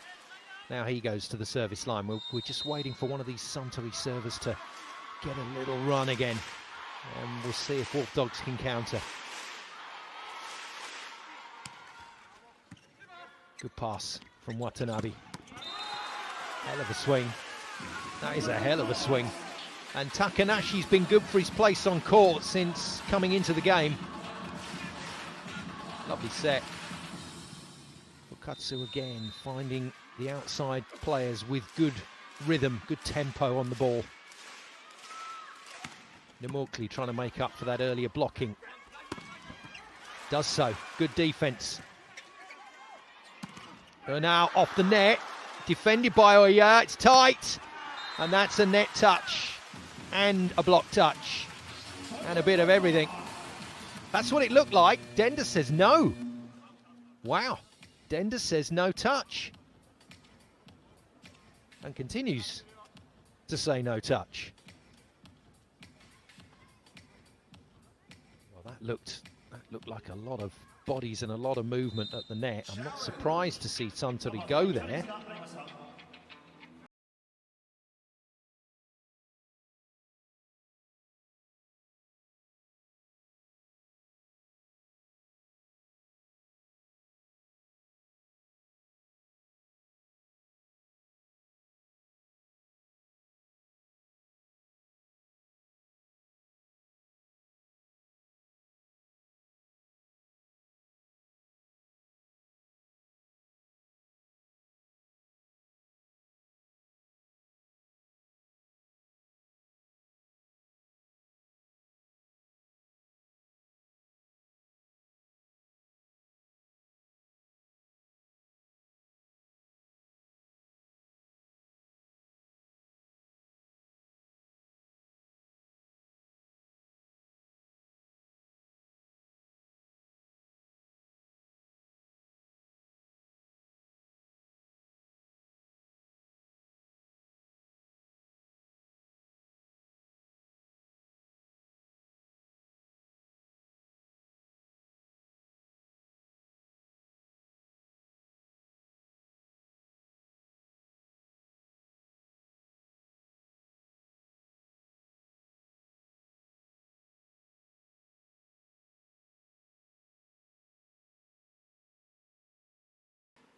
A: Now he goes to the service line. We're just waiting for one of these Suntory servers to get a little run again. And we'll see if Wolfdogs can counter. Good pass from Watanabe. Hell of a swing. That is a hell of a swing. And Takanashi's been good for his place on court since coming into the game. Lovely set. Fukatsu again finding the outside players with good rhythm, good tempo on the ball. Namukli trying to make up for that earlier blocking. Does so. Good defense. Now off the net, defended by Oya, it's tight, and that's a net touch and a block touch and a bit of everything. That's what it looked like. Denda says no. Wow, Denda says no touch and continues to say no touch. Well, that looked like a lot of bodies and a lot of movement at the net. I'm not surprised to see Suntory go there.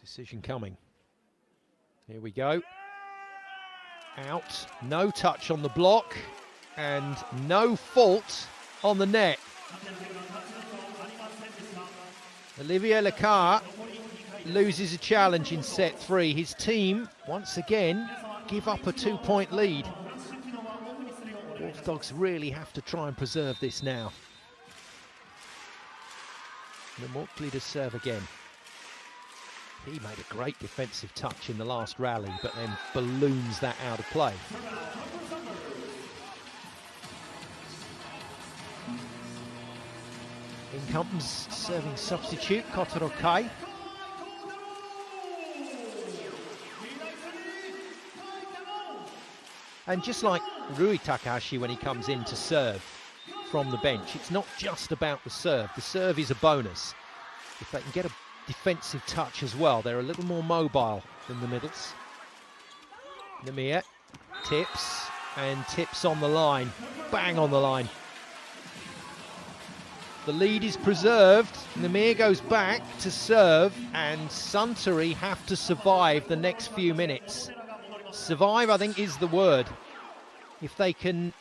A: Decision coming. Here we go. Out, no touch on the block, and no fault on the net. Olivier Lecard loses a challenge in set 3. His team, once again, give up a 2-point lead. Wolfdogs really have to try and preserve this now. Lemortley to serve again. He made a great defensive touch in the last rally, but then balloons that out of play. In comes serving substitute, Kotaro Kai. And just like Rui Takahashi when he comes in to serve from the bench, it's not just about the serve. The serve is a bonus. If they can get a defensive touch as well, they're a little more mobile than the middles. Namir tips, and tips on the line, bang on the line. The lead is preserved. Namir goes back to serve, and Suntory have to survive the next few minutes. Survive, I think, is the word. If they can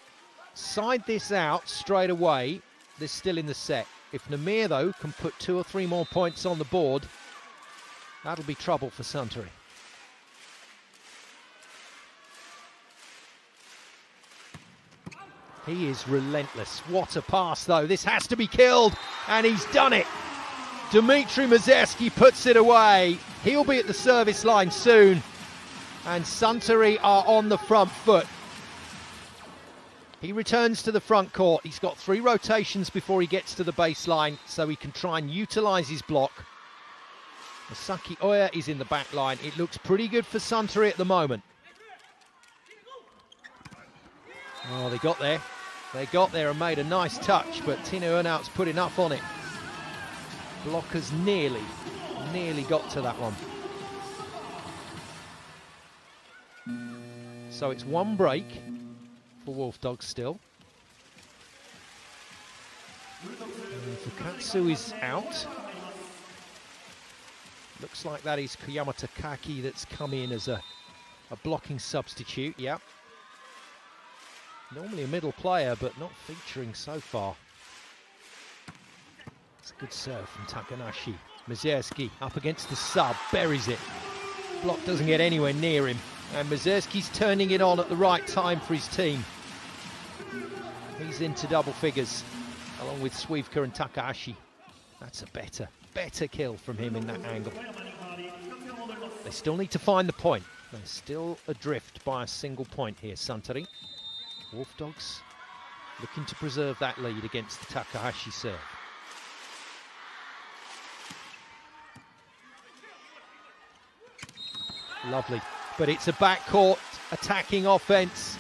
A: side this out straight away, they're still in the set. If Namir, though, can put 2 or 3 more points on the board, that'll be trouble for Suntory. He is relentless. What a pass, though. This has to be killed, and he's done it. Dmitry Mazerski puts it away. He'll be at the service line soon, and Suntory are on the front foot. He returns to the front court. He's got 3 rotations before he gets to the baseline, so he can try and utilise his block. Masaki Oya is in the back line. It looks pretty good for Suntory at the moment. Oh, they got there. They got there and made a nice touch, but Tino Earnout's put enough on it. Blockers nearly got to that one. So it's 1 break for Wolfdogs still. Fukatsu is out. Looks like that is Koyama Takaki that's come in as a blocking substitute, yeah. Normally a middle player, but not featuring so far. It's a good serve from Takanashi. Mazerski up against the sub, buries it. Block doesn't get anywhere near him. And Mazerski's turning it on at the right time for his team. He's into double figures, along with Swievka and Takahashi. That's a better kill from him in that angle. They still need to find the point. They're still adrift by a single point here, Suntory. Wolfdogs looking to preserve that lead against the Takahashi serve. Lovely, but it's a backcourt attacking offense.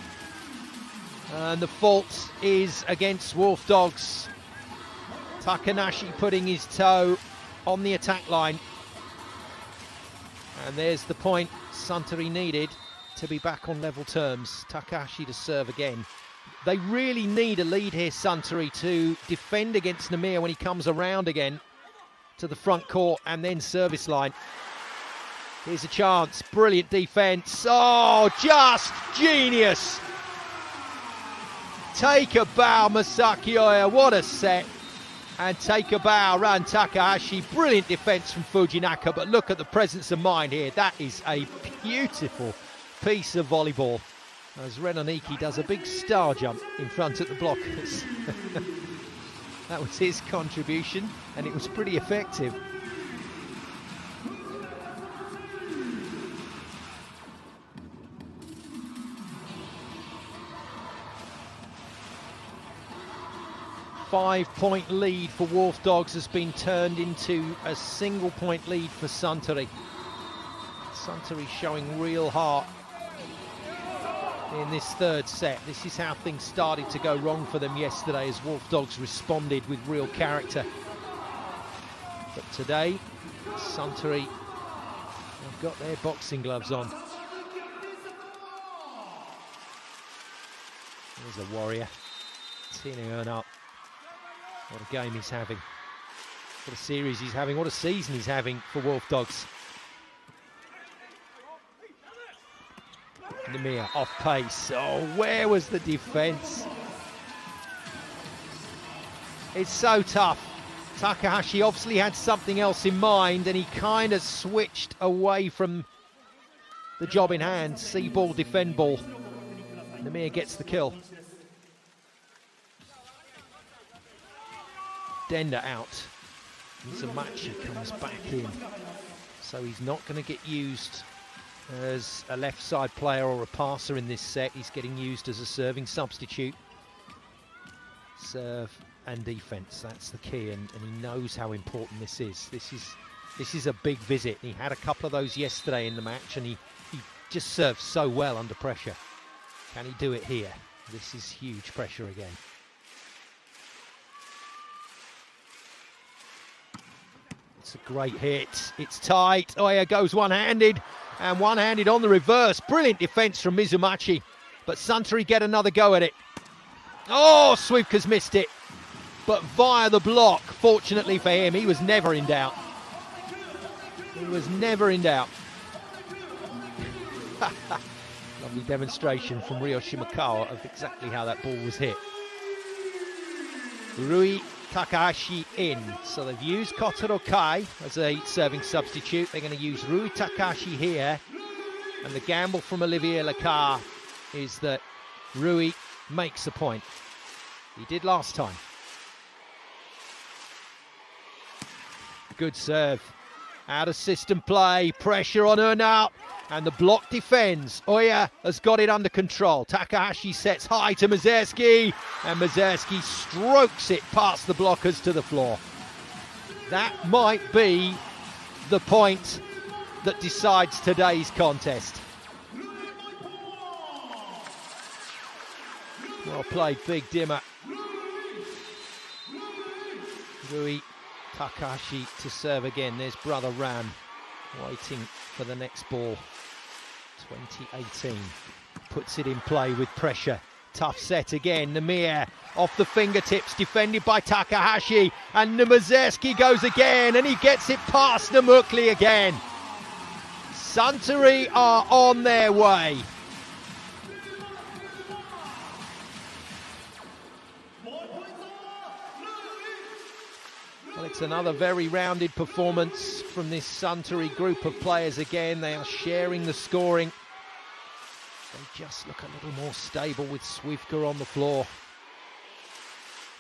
A: And the fault is against Wolfdogs. Takahashi putting his toe on the attack line. And there's the point Suntory needed to be back on level terms. Takahashi to serve again. They really need a lead here, Suntory, to defend against Nagoya when he comes around again to the front court and then service line. Here's a chance, brilliant defense. Oh, just genius. Take a bow, Masaki Oya, what a set. And take a bow, Ran Takahashi. Brilliant defense from Fujinaka, but look at the presence of mind here. That is a beautiful piece of volleyball. As Renoniki does a big star jump in front of the blockers. That was his contribution, and it was pretty effective. Five-point lead for Wolfdogs has been turned into a single-point lead for Suntory. Suntory showing real heart in this third set. This is how things started to go wrong for them yesterday as Wolfdogs responded with real character. But today, Suntory have got their boxing gloves on. There's a warrior. Teeing up. What a game he's having. What a series he's having. What a season he's having for Wolfdogs. Nagoya off pace. Oh, where was the defense? It's so tough. Takahashi obviously had something else in mind and he kind of switched away from the job in hand. See ball, defend ball. Nagoya gets the kill. Denda out. Mizumachi comes back in. So he's not going to get used as a left side player or a passer in this set. He's getting used as a serving substitute. Serve and defense, that's the key, and he knows how important this is. This is a big visit. He had a couple of those yesterday in the match and he just serves so well under pressure. Can he do it here? This is huge pressure again. It's a great hit. It's tight. Oya goes one-handed, and one-handed on the reverse. Brilliant defense from Mizumachi, but Suntory get another go at it. Oh, Swivka's missed it, but via the block. Fortunately for him, he was never in doubt. He was never in doubt. Lovely demonstration from Ryo Shimakawa of exactly how that ball was hit. Rui Takahashi in. So they've used Kotaro Kai as a serving substitute. They're going to use Rui Takahashi here. And the gamble from Olivier Lacar is that Rui makes a point. He did last time. Good serve. Out of system play. Pressure on Urnau. And the block defends. Oya has got it under control. Takahashi sets high to Mazerski. And Mazerski strokes it past the blockers to the floor. That might be the point that decides today's contest. Well played, Big Dimmer. Rui Takahashi to serve again. There's brother Ran waiting for the next ball. 2018 puts it in play with pressure. Tough set again. Nagoya off the fingertips, defended by Takahashi, and Mazerski goes again, and he gets it past Namukli again. Suntory are on their way. Well, it's another very rounded performance from this Suntory group of players again. They are sharing the scoring. They just look a little more stable with Swivka on the floor.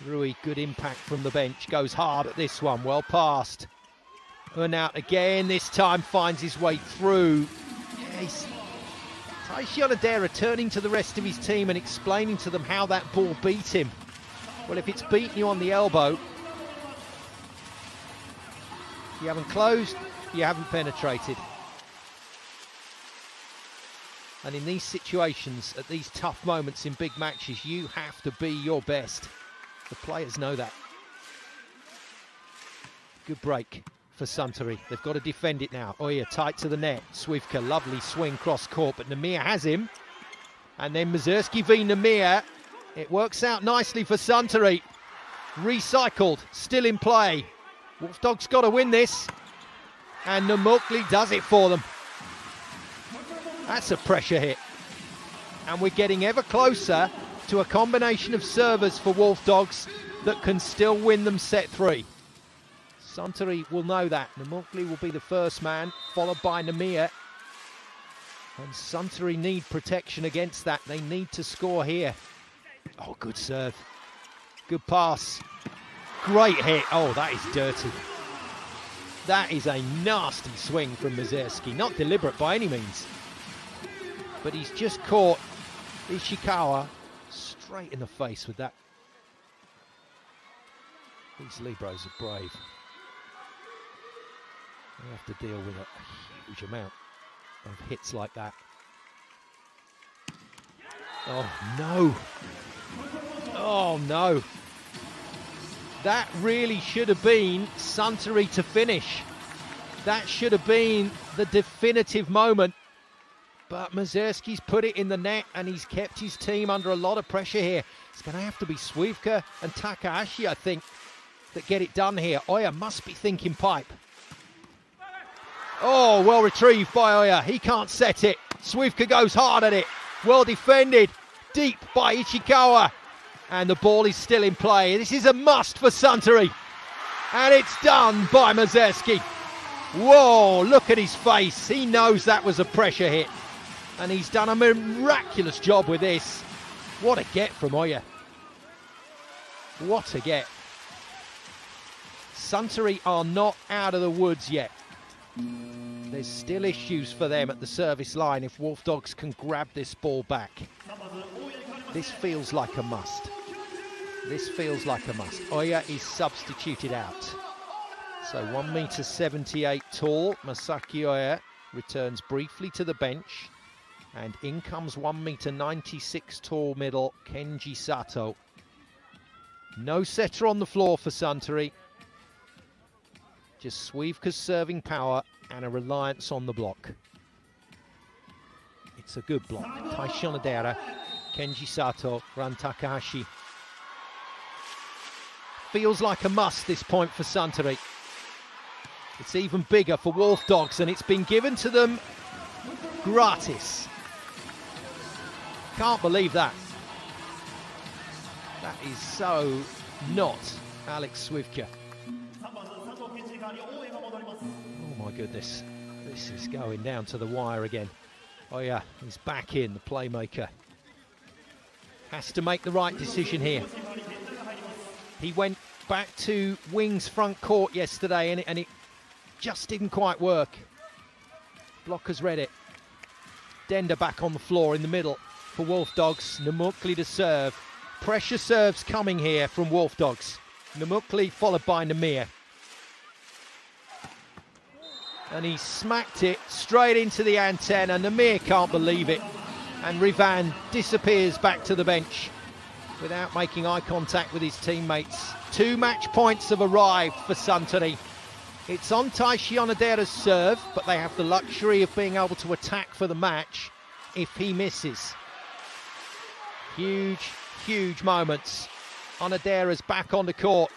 A: Rui, good impact from the bench. Goes hard at this one, well passed. out again, this time finds his way through. Yes. Taishi Onodera turning to the rest of his team and explaining to them how that ball beat him. Well, if it's beaten you on the elbow, you haven't closed, you haven't penetrated. And in these situations, at these tough moments in big matches, you have to be your best. The players know that. Good break for Suntory. They've got to defend it now. Oya tight to the net. Swivka, lovely swing cross court, but Nagoya has him. And then Mazurski v Nagoya. It works out nicely for Suntory. Recycled, still in play. Wolfdogs got to win this. And Namukli does it for them. That's a pressure hit. And we're getting ever closer to a combination of servers for Wolfdogs that can still win them set 3. Suntory will know that. Namukli will be the first man, followed by Nagoya. And Suntory need protection against that. They need to score here. Oh, good serve. Good pass. Great hit. Oh, that is dirty. That is a nasty swing from Mazurski. Not deliberate by any means. But he's just caught Ishikawa straight in the face with that. These Libros are brave. They have to deal with a huge amount of hits like that. Oh, no. Oh, no. That really should have been Suntory to finish. That should have been the definitive moment. But Mazurski's put it in the net and he's kept his team under a lot of pressure here. It's going to have to be Swivka and Takahashi, I think, that get it done here. Oya must be thinking pipe. Oh, well retrieved by Oya. He can't set it. Swivka goes hard at it. Well defended. Deep by Ishikawa. And the ball is still in play. This is a must for Suntory. And it's done by Mazurski. Whoa, look at his face. He knows that was a pressure hit. And he's done a miraculous job with this. What a get from Oya. What a get. Suntory are not out of the woods yet. There's still issues for them at the service line if Wolfdogs can grab this ball back. This feels like a must. This feels like a must. Oya is substituted out. So 1.78 m tall, Masaki Oya returns briefly to the bench. And in comes 1.96 m tall middle, Kenji Sato. No setter on the floor for Suntory. Just Swivka's serving power and a reliance on the block. It's a good block. Taishi Onodera, Kenji Sato, Ran Takahashi. Feels like a must, this point for Suntory. It's even bigger for Wolfdogs, and it's been given to them gratis. Can't believe that. That is so not Alex Swivka. Oh my goodness, this is going down to the wire again. Oh yeah, he's back in, the playmaker. Has to make the right decision here. He went back to Wings front court yesterday and it just didn't quite work. Blockers read it. Denda back on the floor in the middle for Wolfdogs. Namukli to serve. Pressure serves coming here from Wolfdogs. Namukli followed by Nagoya. And he smacked it straight into the antenna. Nagoya can't believe it. And Rivan disappears back to the bench without making eye contact with his teammates. 2 match points have arrived for Suntory. It's on Taishi Onodera's serve, but they have the luxury of being able to attack for the match if he misses. Huge, huge moments. Onodera's back on the court.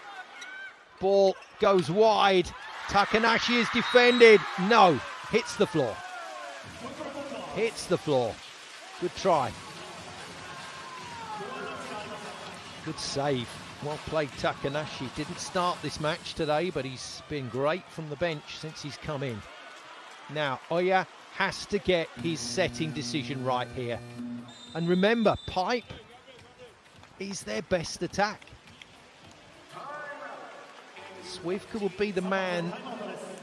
A: Ball goes wide. Takanashi is defended. No, hits the floor. Hits the floor. Good try. Good save. Well played, Takanashi. Didn't start this match today, but he's been great from the bench since he's come in. Now, Oya has to get his setting decision right here. And remember, pipe is their best attack. Swivka will be the man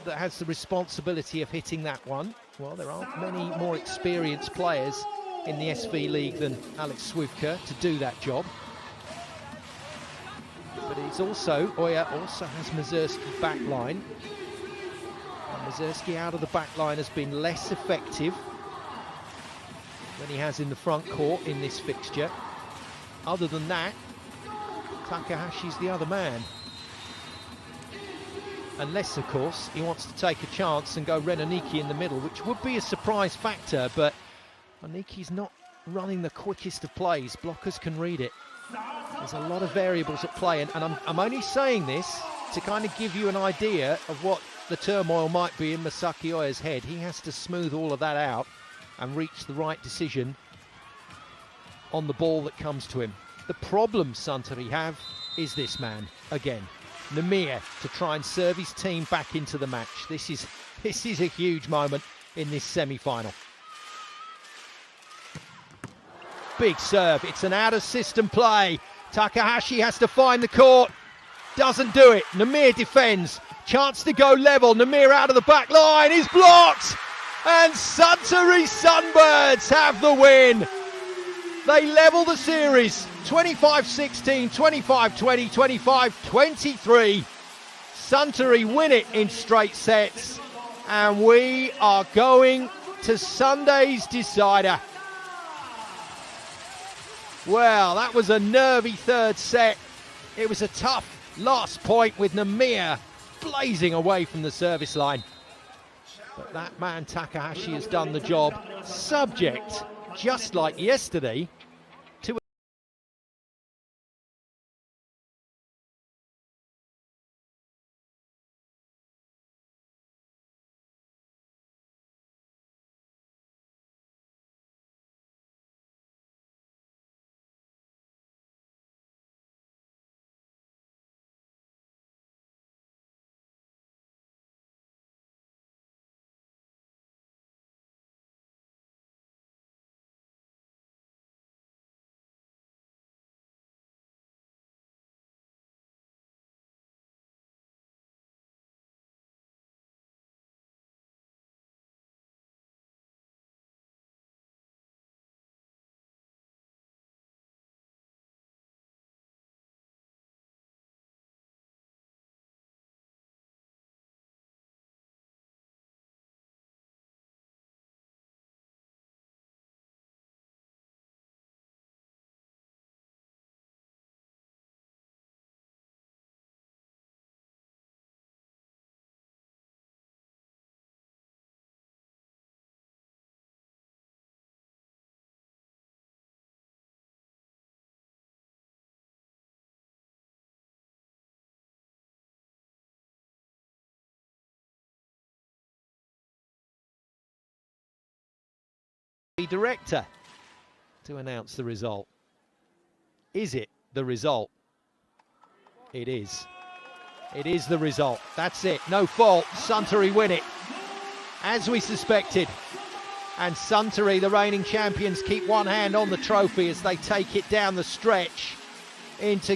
A: that has the responsibility of hitting that one? Well, there aren't many more experienced players in the SV League than Alex Swivka to do that job. But it's also, Oya also has Mazurski backline. And Mazurski out of the backline has been less effective than he has in the front court in this fixture. Other than that, Takahashi's the other man. Unless, of course, he wants to take a chance and go Ren Oniki in the middle, which would be a surprise factor, but Oniki's not running the quickest of plays. Blockers can read it. There's a lot of variables at play, and I'm only saying this to kind of give you an idea of what the turmoil might be in Masaki Oya's head. He has to smooth all of that out and reach the right decision on the ball that comes to him. The problem Suntory have is this man, again. Namir to try and serve his team back into the match. This is a huge moment in this semi-final. Big serve, it's an out-of-system play. Takahashi has to find the court, doesn't do it. Namir defends, chance to go level. Namir out of the back line, is blocked! And Suntory Sunbirds have the win. They level the series, 25-16, 25-20, 25-23. Suntory win it in straight sets, and we are going to Sunday's decider. Well, that was a nervy third set. It was a tough last point with Namir blazing away from the service line. But that man Takahashi has done the job, subject, just like yesterday, to the director to announce the result. Is it the result? It is. It is the result. That's it. No fault. Suntory win it, as we suspected. And Suntory, the reigning champions, keep one hand on the trophy as they take it down the stretch into